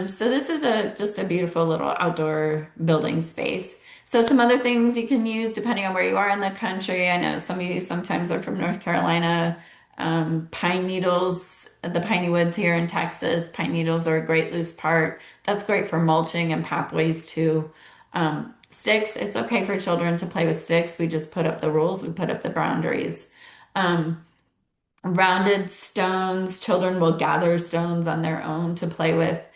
So this is just a beautiful little outdoor building space. So some other things you can use depending on where you are in the country. I know some of you sometimes are from North Carolina. Pine needles, the piney woods here in Texas, pine needles are a great loose part. That's great for mulching and pathways too. Sticks, it's okay for children to play with sticks. We just put up the rules, we put up the boundaries. Um, Rounded stones, children will gather stones on their own to play with.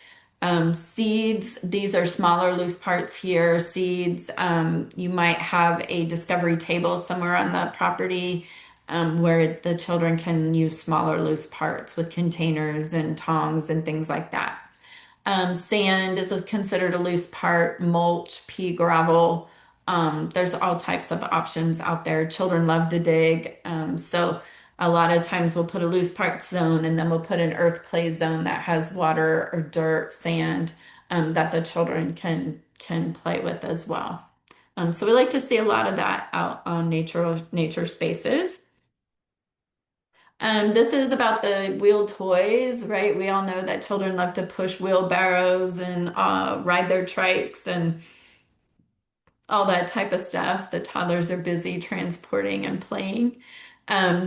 Seeds, these are smaller loose parts here. Seeds, you might have a discovery table somewhere on the property where the children can use smaller loose parts with containers and tongs and things like that. Sand is considered a loose part, mulch, pea gravel. There's all types of options out there. Children love to dig. So a lot of times we'll put a loose part zone and then we'll put an earth play zone that has water or dirt, sand, that the children can play with as well. So we like to see a lot of that out on nature spaces. This is about the wheel toys, right? We all know that children love to push wheelbarrows and ride their trikes and all that type of stuff. The toddlers are busy transporting and playing.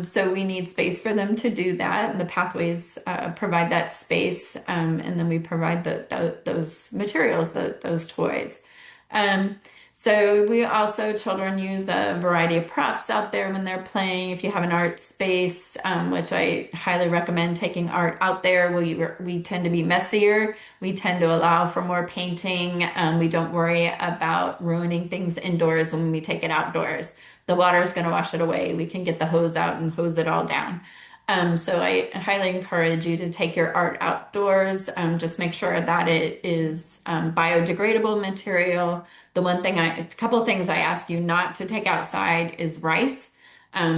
So we need space for them to do that. And the pathways provide that space. And then we provide those materials, those toys. Um, so we also, children use a variety of props out there when they're playing. If you have an art space, which I highly recommend taking art out there, we tend to be messier. We tend to allow for more painting. We don't worry about ruining things indoors when we take it outdoors. The water is going to wash it away. We can get the hose out and hose it all down. So I highly encourage you to take your art outdoors. Just make sure that it is biodegradable material. A couple of things I ask you not to take outside is rice,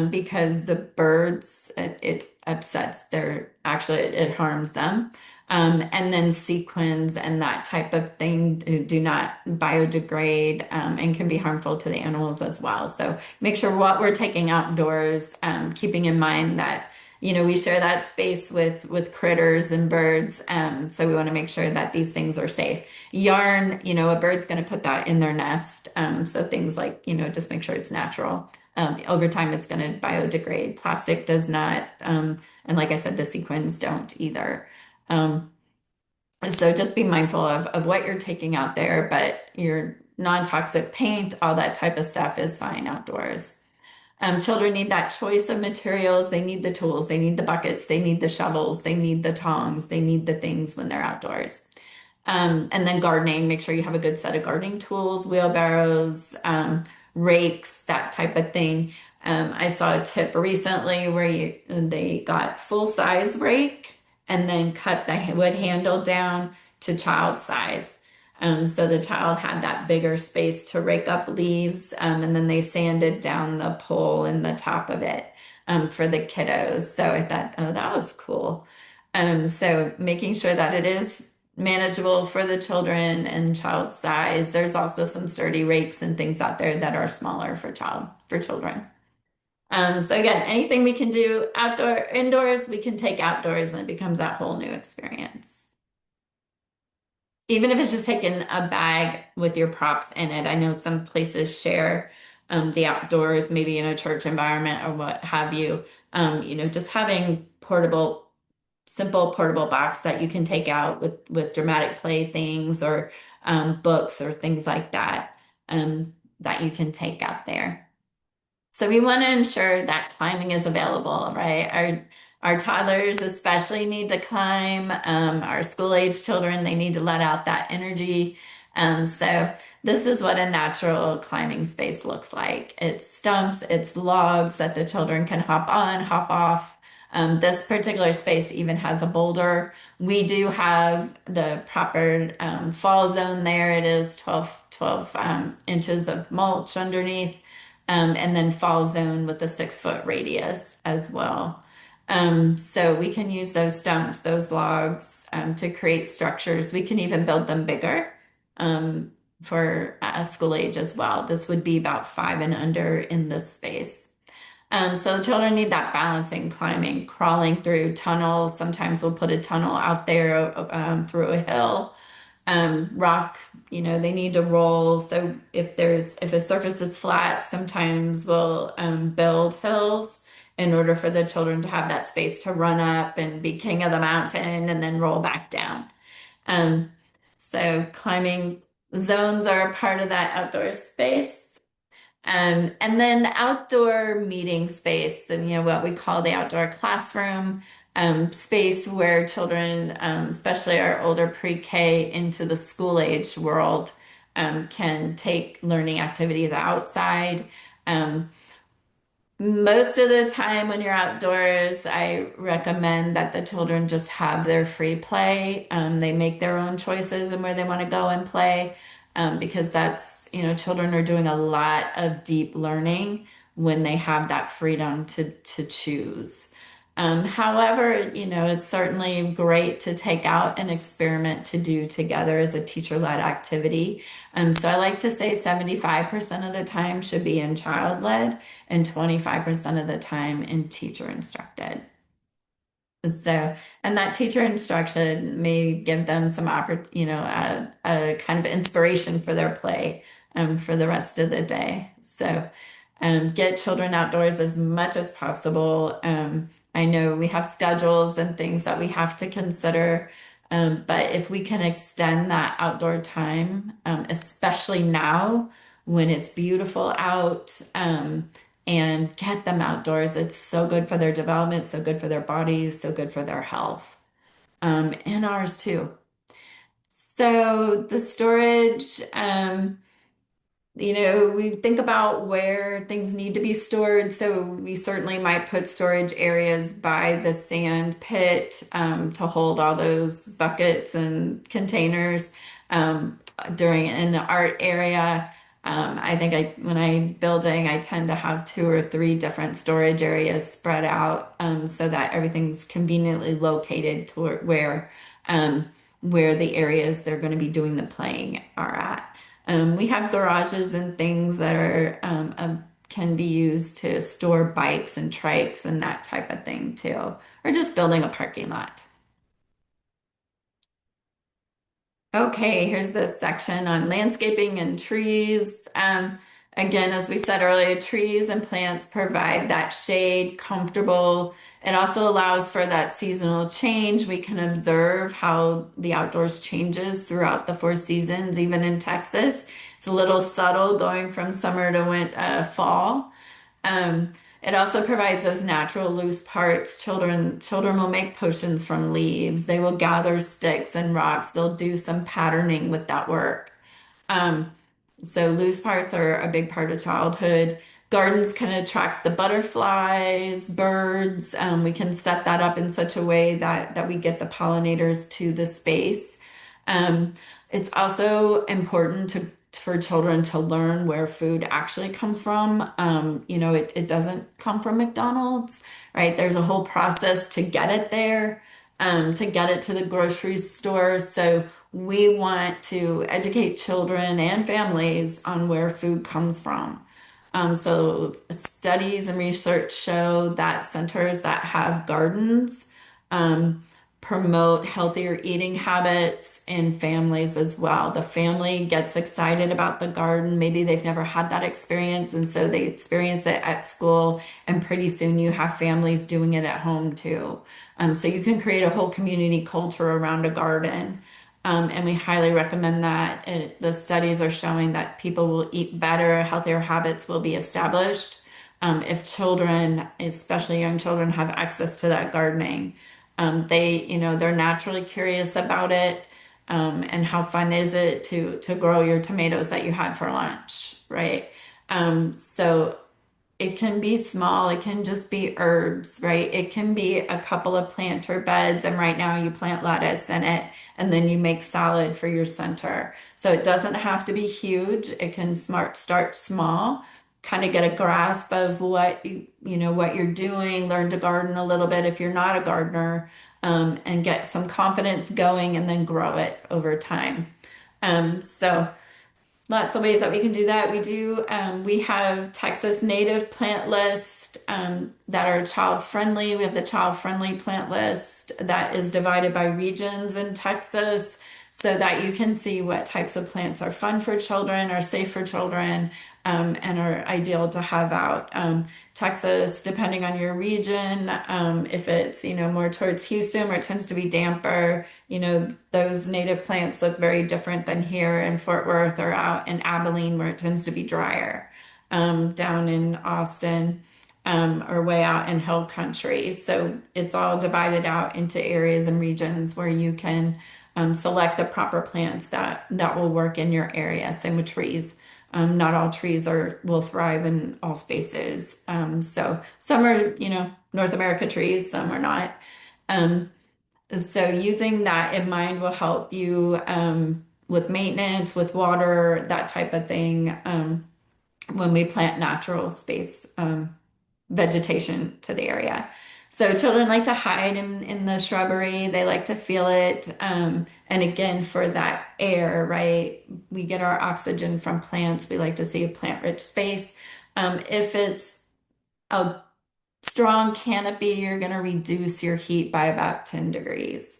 because the birds, it upsets it harms them. And then sequins and that type of thing do not biodegrade, and can be harmful to the animals as well. So make sure what we're taking outdoors, keeping in mind that we share that space with critters and birds. So we want to make sure that these things are safe. Yarn, a bird's going to put that in their nest. So things like, just make sure it's natural. Over time, it's going to biodegrade. Plastic does not. And like I said, the sequins don't either. So just be mindful of what you're taking out there, but your non-toxic paint, all that type of stuff is fine outdoors. Children need that choice of materials. They need the tools. They need the buckets. They need the shovels. They need the tongs. They need the things when they're outdoors. And then gardening, make sure you have a good set of gardening tools, wheelbarrows, rakes, that type of thing. I saw a tip recently where they got full-size rake and then cut the wood handle down to child size. So the child had that bigger space to rake up leaves, and then they sanded down the pole and the top of it for the kiddos. So I thought, oh, that was cool. So making sure that it is manageable for the children and child size. There's also some sturdy rakes and things out there that are smaller for children. So again, anything we can do indoors, we can take outdoors, and it becomes that whole new experience. Even if it's just taking a bag with your props in it. I know some places share the outdoors, maybe in a church environment or what have you. Just having simple portable box that you can take out with dramatic play things or books or things like that, that you can take out there. So we want to ensure that climbing is available, right? Our toddlers especially need to climb. Our school age children, they need to let out that energy. So this is what a natural climbing space looks like. It's stumps, it's logs that the children can hop on, hop off. This particular space even has a boulder. We do have the proper fall zone there. It is 12 inches of mulch underneath, and then fall zone with a 6 foot radius as well. So we can use those stumps, those logs, to create structures. We can even build them bigger um, for school age as well. This would be about 5 and under in this space. So the children need that balancing, climbing, crawling through tunnels. Sometimes we'll put a tunnel out there through a hill. Rock, they need to roll. So if a surface is flat, sometimes we'll build hills in order for the children to have that space to run up and be king of the mountain and then roll back down. Um, so climbing zones are a part of that outdoor space. And then outdoor meeting space, what we call the outdoor classroom space where children, especially our older pre-K into the school age world, can take learning activities outside. Um, Most of the time when you're outdoors, I recommend that the children just have their free play. They make their own choices and where they want to go and play, because children are doing a lot of deep learning when they have that freedom to choose. However, it's certainly great to take out an experiment to do together as a teacher-led activity. So I like to say 75% of the time should be in child-led and 25% of the time in teacher instructed. So, and that teacher instruction may give them some a kind of inspiration for their play for the rest of the day. So, get children outdoors as much as possible. I know we have schedules and things that we have to consider, but if we can extend that outdoor time, especially now when it's beautiful out, and get them outdoors. It's so good for their development, so good for their bodies, so good for their health, and ours too. So the storage, we think about where things need to be stored. So we certainly might put storage areas by the sand pit to hold all those buckets and containers during in the art area. I think when I'm building, I tend to have 2 or 3 different storage areas spread out so that everything's conveniently located to where the areas they're going to be doing the playing are at. We have garages and things that can be used to store bikes and trikes and that type of thing too, or just building a parking lot. Okay, here's this section on landscaping and trees. Again, as we said earlier, trees and plants provide that shade, comfortable. It also allows for that seasonal change. We can observe how the outdoors changes throughout the 4 seasons, even in Texas. It's a little subtle going from summer to fall. It also provides those natural loose parts. Children will make potions from leaves. They will gather sticks and rocks. They'll do some patterning with that work. Um, so loose parts are a big part of childhood. Gardens can attract the butterflies, birds. We can set that up in such a way that we get the pollinators to the space. Um, it's also important for children to learn where food actually comes from. It doesn't come from McDonald's, right? There's a whole process to get it there, to get it to the grocery store. So we want to educate children and families on where food comes from. So studies and research show that centers that have gardens um, promote healthier eating habits in families as well. The family gets excited about the garden. Maybe they've never had that experience, and so they experience it at school, and pretty soon you have families doing it at home too. So you can create a whole community culture around a garden. And we highly recommend that. The studies are showing that people will eat better, healthier habits will be established if children, especially young children, have access to that gardening. They're naturally curious about it. and how fun is it to grow your tomatoes that you had for lunch, right? So it can be small, it can just be herbs, right? It can be a couple of planter beds, and right now you plant lettuce in it, and then you make salad for your center. So it doesn't have to be huge. It can start small, kind of get a grasp of what what you're doing, learn to garden a little bit if you're not a gardener, and get some confidence going, and then grow it over time. So. Lots of ways that we can do that. We have Texas native plant list that are child friendly. We have the child friendly plant list that is divided by regions in Texas so that you can see what types of plants are fun for children, are safe for children, and are ideal to have out. Texas, depending on your region, if it's, more towards Houston where it tends to be damper, those native plants look very different than here in Fort Worth or out in Abilene where it tends to be drier, down in Austin, or way out in hill country. So it's all divided out into areas and regions where you can select the proper plants that will work in your area. Same with trees. Not all trees will thrive in all spaces. So some are, North America trees, some are not. Um, so using that in mind will help you with maintenance, with water, that type of thing, when we plant natural space vegetation to the area. So children like to hide in the shrubbery. They like to feel it. And again, for that air, right? We get our oxygen from plants. We like to see a plant-rich space. If it's a strong canopy, you're going to reduce your heat by about 10 degrees.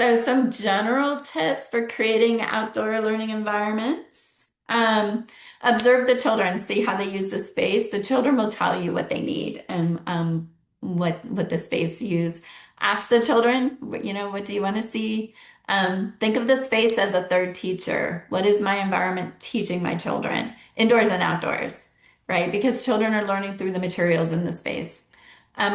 So some general tips for creating outdoor learning environments. Observe the children, see how they use the space. The children will tell you what they need and what the space use. Ask the children, what do you want to see? Think of the space as a third teacher. What is my environment teaching my children, indoors and outdoors, right? Because children are learning through the materials in the space.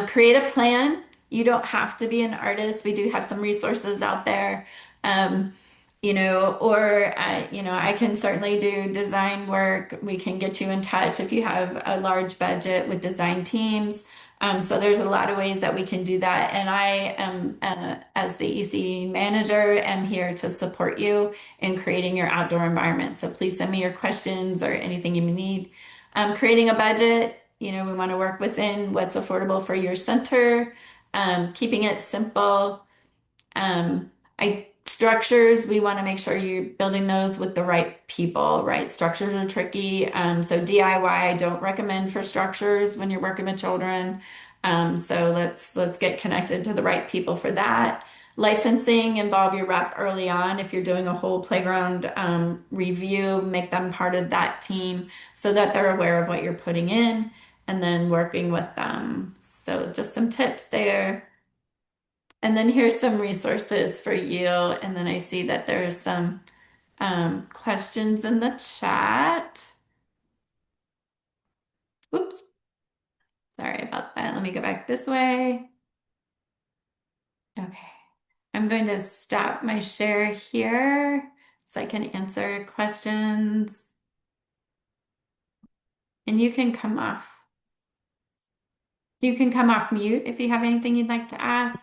Create a plan. You don't have to be an artist. We do have some resources out there. Um, I can certainly do design work. We can get you in touch if you have a large budget with design teams. So there's a lot of ways that we can do that. And I am, as the ECE manager, am here to support you in creating your outdoor environment. So please send me your questions or anything you need. Creating a budget, we want to work within what's affordable for your center, keeping it simple. Structures, we want to make sure you're building those with the right people, right? Structures are tricky. So DIY, I don't recommend for structures when you're working with children. So let's get connected to the right people for that. Licensing, involve your rep early on. If you're doing a whole playground review, make them part of that team so that they're aware of what you're putting in and then working with them. So just some tips there. And then here's some resources for you. And then I see that there's some questions in the chat. Oops, sorry about that. Let me go back this way. Okay, I'm going to stop my share here so I can answer questions. And you can come off. You can come off mute if you have anything you'd like to ask.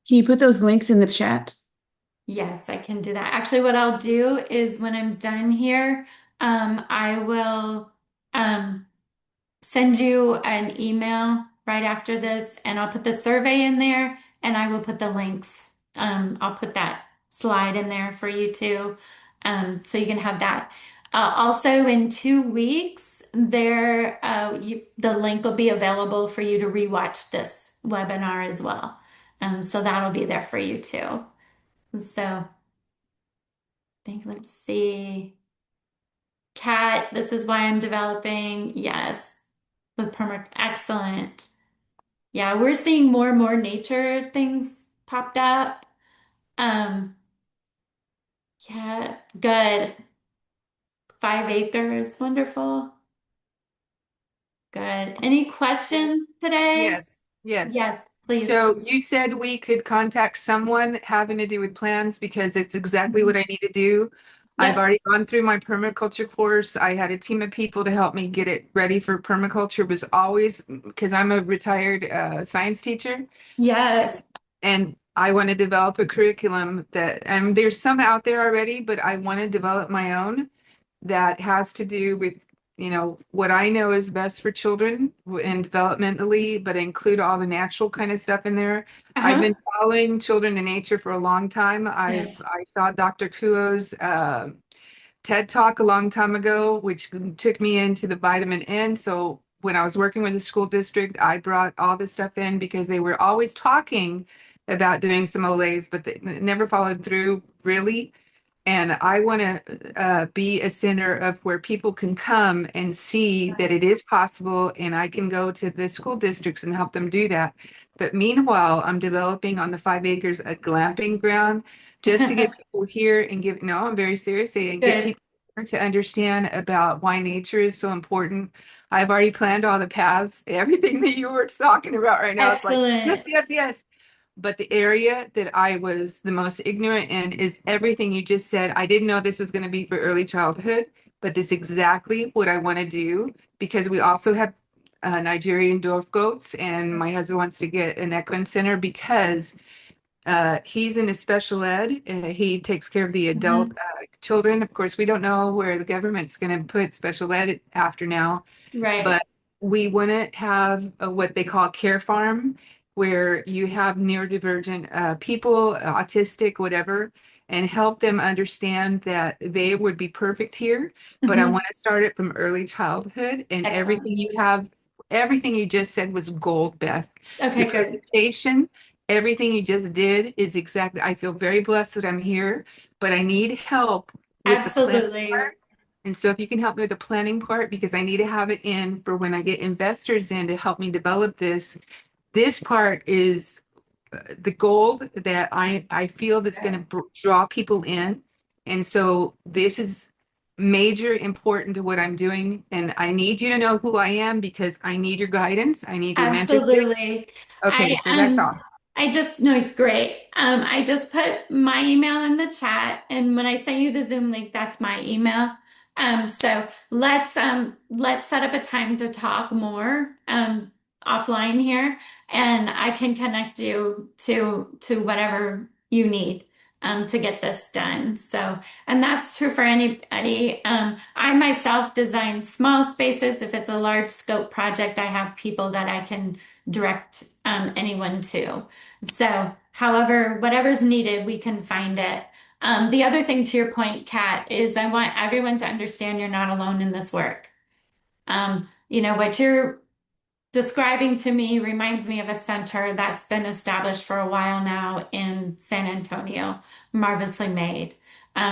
Can you put those links in the chat?
Yes, I can do that. Actually, what I'll do is when I'm done here, I will send you an email right after this, and I'll put the survey in there, and I will put the links. I'll put that slide in there for you too, so you can have that. Also, in 2 weeks, the link will be available for you to rewatch this webinar as well. So that'll be there for you too. So, let's see. Cat, this is why I'm developing. Yes, with perma. Excellent. Yeah, we're seeing more and more nature things popped up. Um, yeah, good. 5 acres, wonderful. Good. Any questions today?
Yes, yes.
Yes. please.
So you said we could contact someone having to do with plans because it's exactly
Mhm.
what I need to do. I've
Yep.
already gone through my permaculture course. I had a team of people to help me get it ready for permaculture. It was always because I'm a retired science teacher
Yes.
and I want to develop a curriculum that, and there's some out there already, but I want to develop my own that has to do with, what I know is best for children and developmentally, but include all the natural kind of stuff in there. I've
Uh-huh.
been following children in nature for a long time.
Yeah.
I saw Dr. Kuo's TED Talk a long time ago, which took me into the vitamin N. So when I was working with the school district, I brought all this stuff in because they were always talking about doing some OLEs, but they never followed through really. And I want to be a center of where people can come and see that it is possible, and I can go to the school districts and help them do that. But meanwhile, I'm developing on the 5 acres a glamping ground just to get people here and give, no, I'm very serious, and get
Good.
people here to understand about why nature is so important. I've already planned all the paths, everything that you were talking about right now. It's like, yes,
Excellent.
yes, yes. But the area that I was the most ignorant in is everything you just said. I didn't know this was going to be for early childhood, but this is exactly what I want to do because we also have Nigerian dwarf goats, and my husband wants to get an equine center because he's in a special ed. He takes care of the adult
Mhm.
children. Of course, we don't know where the government's going to put special ed after now,
Right.
but we want to have what they call care farm, where you have neurodivergent people, autistic, whatever, and help them understand that they would be perfect here. But I
Mhm.
want to start it from early childhood, and
Excellent.
everything you just said was gold, Beth.
Okay,
Your
good.
presentation, everything you just did is exactly, I feel very blessed that I'm here, but I need help with the plan.
Absolutely.
And so if you can help me with the planning part, because I need to have it in for when I get investors in to help me develop this. This part is the gold that I feel that's going to draw people in. And so this is major important to what I'm doing. And I need you to know who I am because I need your guidance. I need your mentorship.
Absolutely.
Okay,
I
so that's all.
I just no, great. I just put my email in the chat, and when I send you the Zoom link, that's my email. So let's set up a time to talk more offline here, and I can connect you to whatever you need to get this done. So, and that's true for anybody. I myself design small spaces. If it's a large scope project, I have people that I can direct anyone to. So, however, whatever's needed, we can find it. The other thing to your point, Kat, is I want everyone to understand you're not alone in this work. What you're describing to me reminds me of a center that's been established for a while now in San Antonio, Marvelously Made.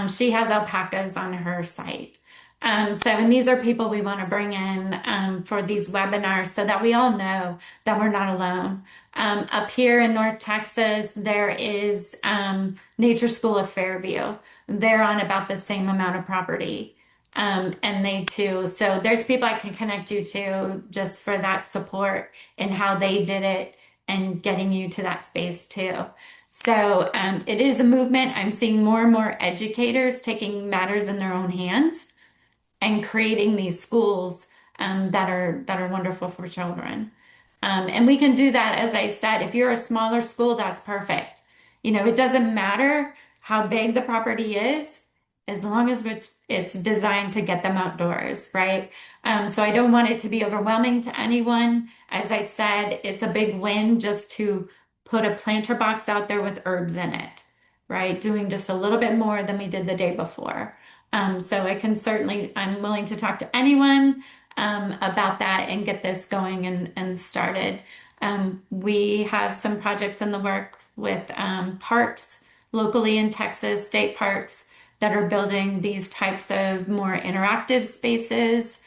She has alpacas on her site. And these are people we want to bring in for these webinars so that we all know that we're not alone. Up here in North Texas, there is Nature School of Fairview. They're on about the same amount of property. And they too. So there's people I can connect you to just for that support and how they did it and getting you to that space too. So it is a movement. I'm seeing more and more educators taking matters in their own hands and creating these schools that are wonderful for children. And we can do that, as I said, if you're a smaller school, that's perfect. It doesn't matter how big the property is, as long as it's designed to get them outdoors, right? So I don't want it to be overwhelming to anyone. As I said, it's a big win just to put a planter box out there with herbs in it, right? Doing just a little bit more than we did the day before. So I'm willing to talk to anyone about that and get this going and started. We have some projects in the work with parks locally in Texas, state parks that are building these types of more interactive spaces.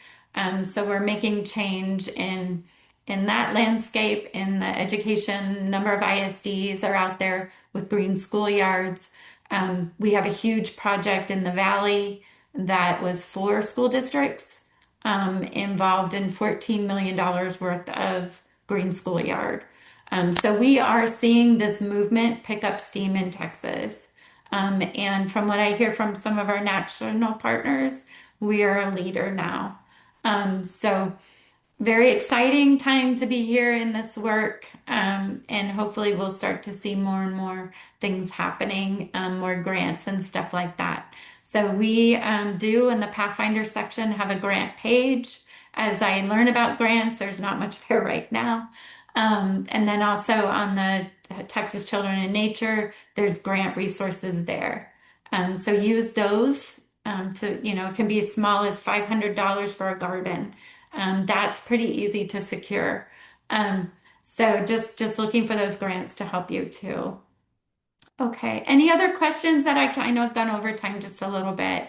So we're making change in that landscape, in the education. Number of ISDs are out there with green schoolyards. We have a huge project in the valley that was 4 school districts involved in $14 million worth of green schoolyard. So we are seeing this movement pick up steam in Texas. And from what I hear from some of our national partners, we are a leader now. So very exciting time to be here in this work. And hopefully we'll start to see more and more things happening, more grants and stuff like that. So we do in the Pathfinder section have a grant page. As I learn about grants, there's not much there right now. And then also on the Texas Children in Nature, there's grant resources there. So use those it can be as small as $500 for a garden. That's pretty easy to secure. Um, so just looking for those grants to help you too. Okay. Any other questions that I know I've gone over time just a little bit.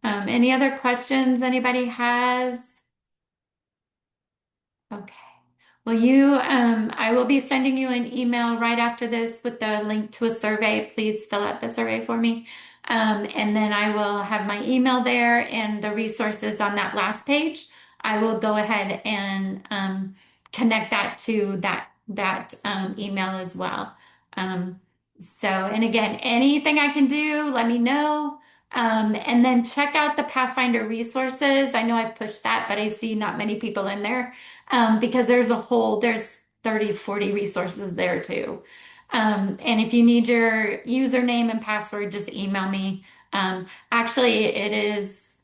Any other questions anybody has? Okay. Well, I will be sending you an email right after this with the link to a survey. Please fill out the survey for me. And then I will have my email there and the resources on that last page. I will go ahead and connect that to that email as well. Um, and again, anything I can do, let me know. And then check out the Pathfinder resources. I know I've pushed that, but I see not many people in there because there's 30, 40 resources there too. And if you need your username and password, just email me. Actually, it is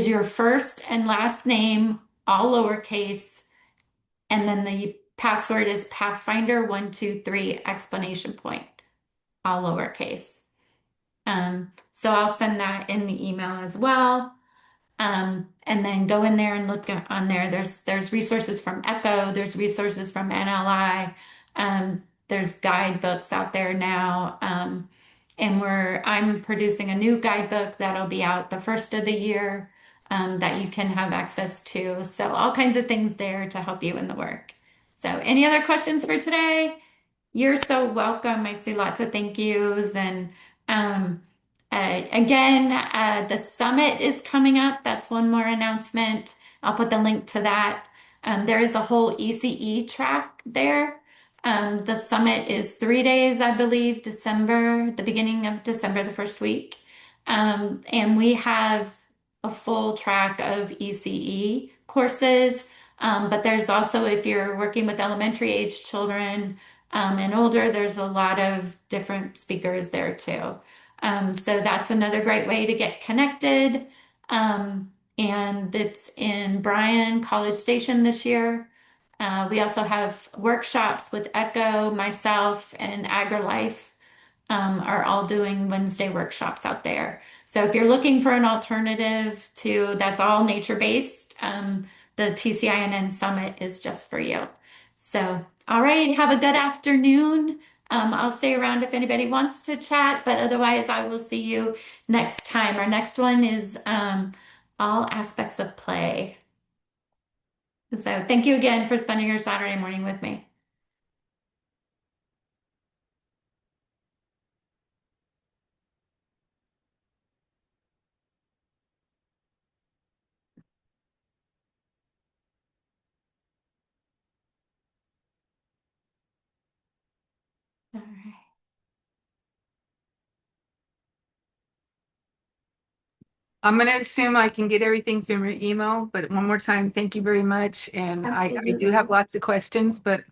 your first and last name, all lowercase, and then the password is Pathfinder123 exclamation point, all lowercase. So I'll send that in the email as well. And then go in there and look on there. There's resources from Echo, there's resources from NLI, there's guidebooks out there now. And I'm producing a new guidebook that'll be out the first of the year that you can have access to. So all kinds of things there to help you in the work. So any other questions for today? You're so welcome. I see lots of thank yous. And um, again, the summit is coming up. That's one more announcement. I'll put the link to that. There is a whole ECE track there. The summit is 3 days, I believe, the beginning of December, the first week. And we have a full track of ECE courses. But there's also, if you're working with elementary age children and older, there's a lot of different speakers there too. So that's another great way to get connected. And it's in Bryan, College Station this year. We also have workshops with Echo, myself, and AgriLife are all doing Wednesday workshops out there. So if you're looking for an alternative that's all nature-based, the TCINN Summit is just for you. So, all right, have a good afternoon. I'll stay around if anybody wants to chat, but otherwise I will see you next time. Our next one is all aspects of play. So thank you again for spending your Saturday morning with me. All right.
I'm going to assume I can get everything from your email, but one more time, thank you very much. And I do
Absolutely.
have lots of questions, but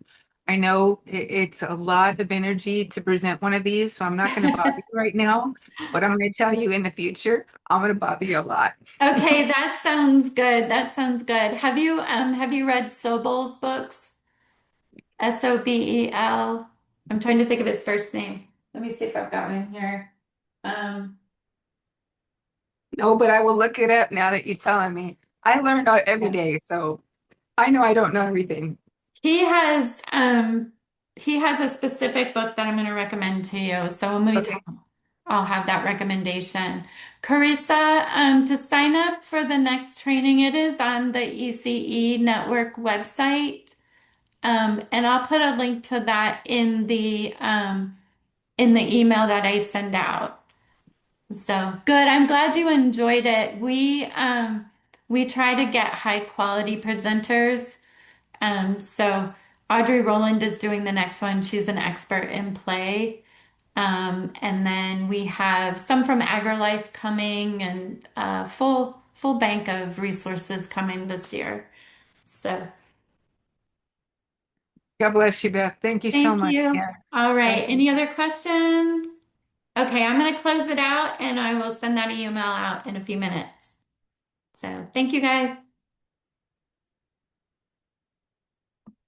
I know it's a lot of energy to present one of these, so I'm not going to bother you right now, but I'm going to tell you in the future, I'm going to bother you a lot.
Okay, that sounds good. That sounds good. Have you read Sobel's books? Sobel. I'm trying to think of his first name. Let me see if I've got one here. Um,
No, but I will look it up now that you're telling me. I learn every
yeah.
day, so I know I don't know everything.
He has he has a specific book that I'm going to recommend to you. So when we talk,
Okay.
I'll have that recommendation. Carissa, to sign up for the next training, it is on the ECE Network website. And I'll put a link to that in the email that I send out. So good. I'm glad you enjoyed it. We try to get high quality presenters. So Audrey Rowland is doing the next one. She's an expert in play. And then we have some from AgriLife coming and full bank of resources coming this year. So
God bless you, Beth. Thank you so
thank
much.
you.
Yeah.
All right.
Thank you.
Any other questions? Okay, I'm going to close it out and I will send that email out in a few minutes. So thank you guys.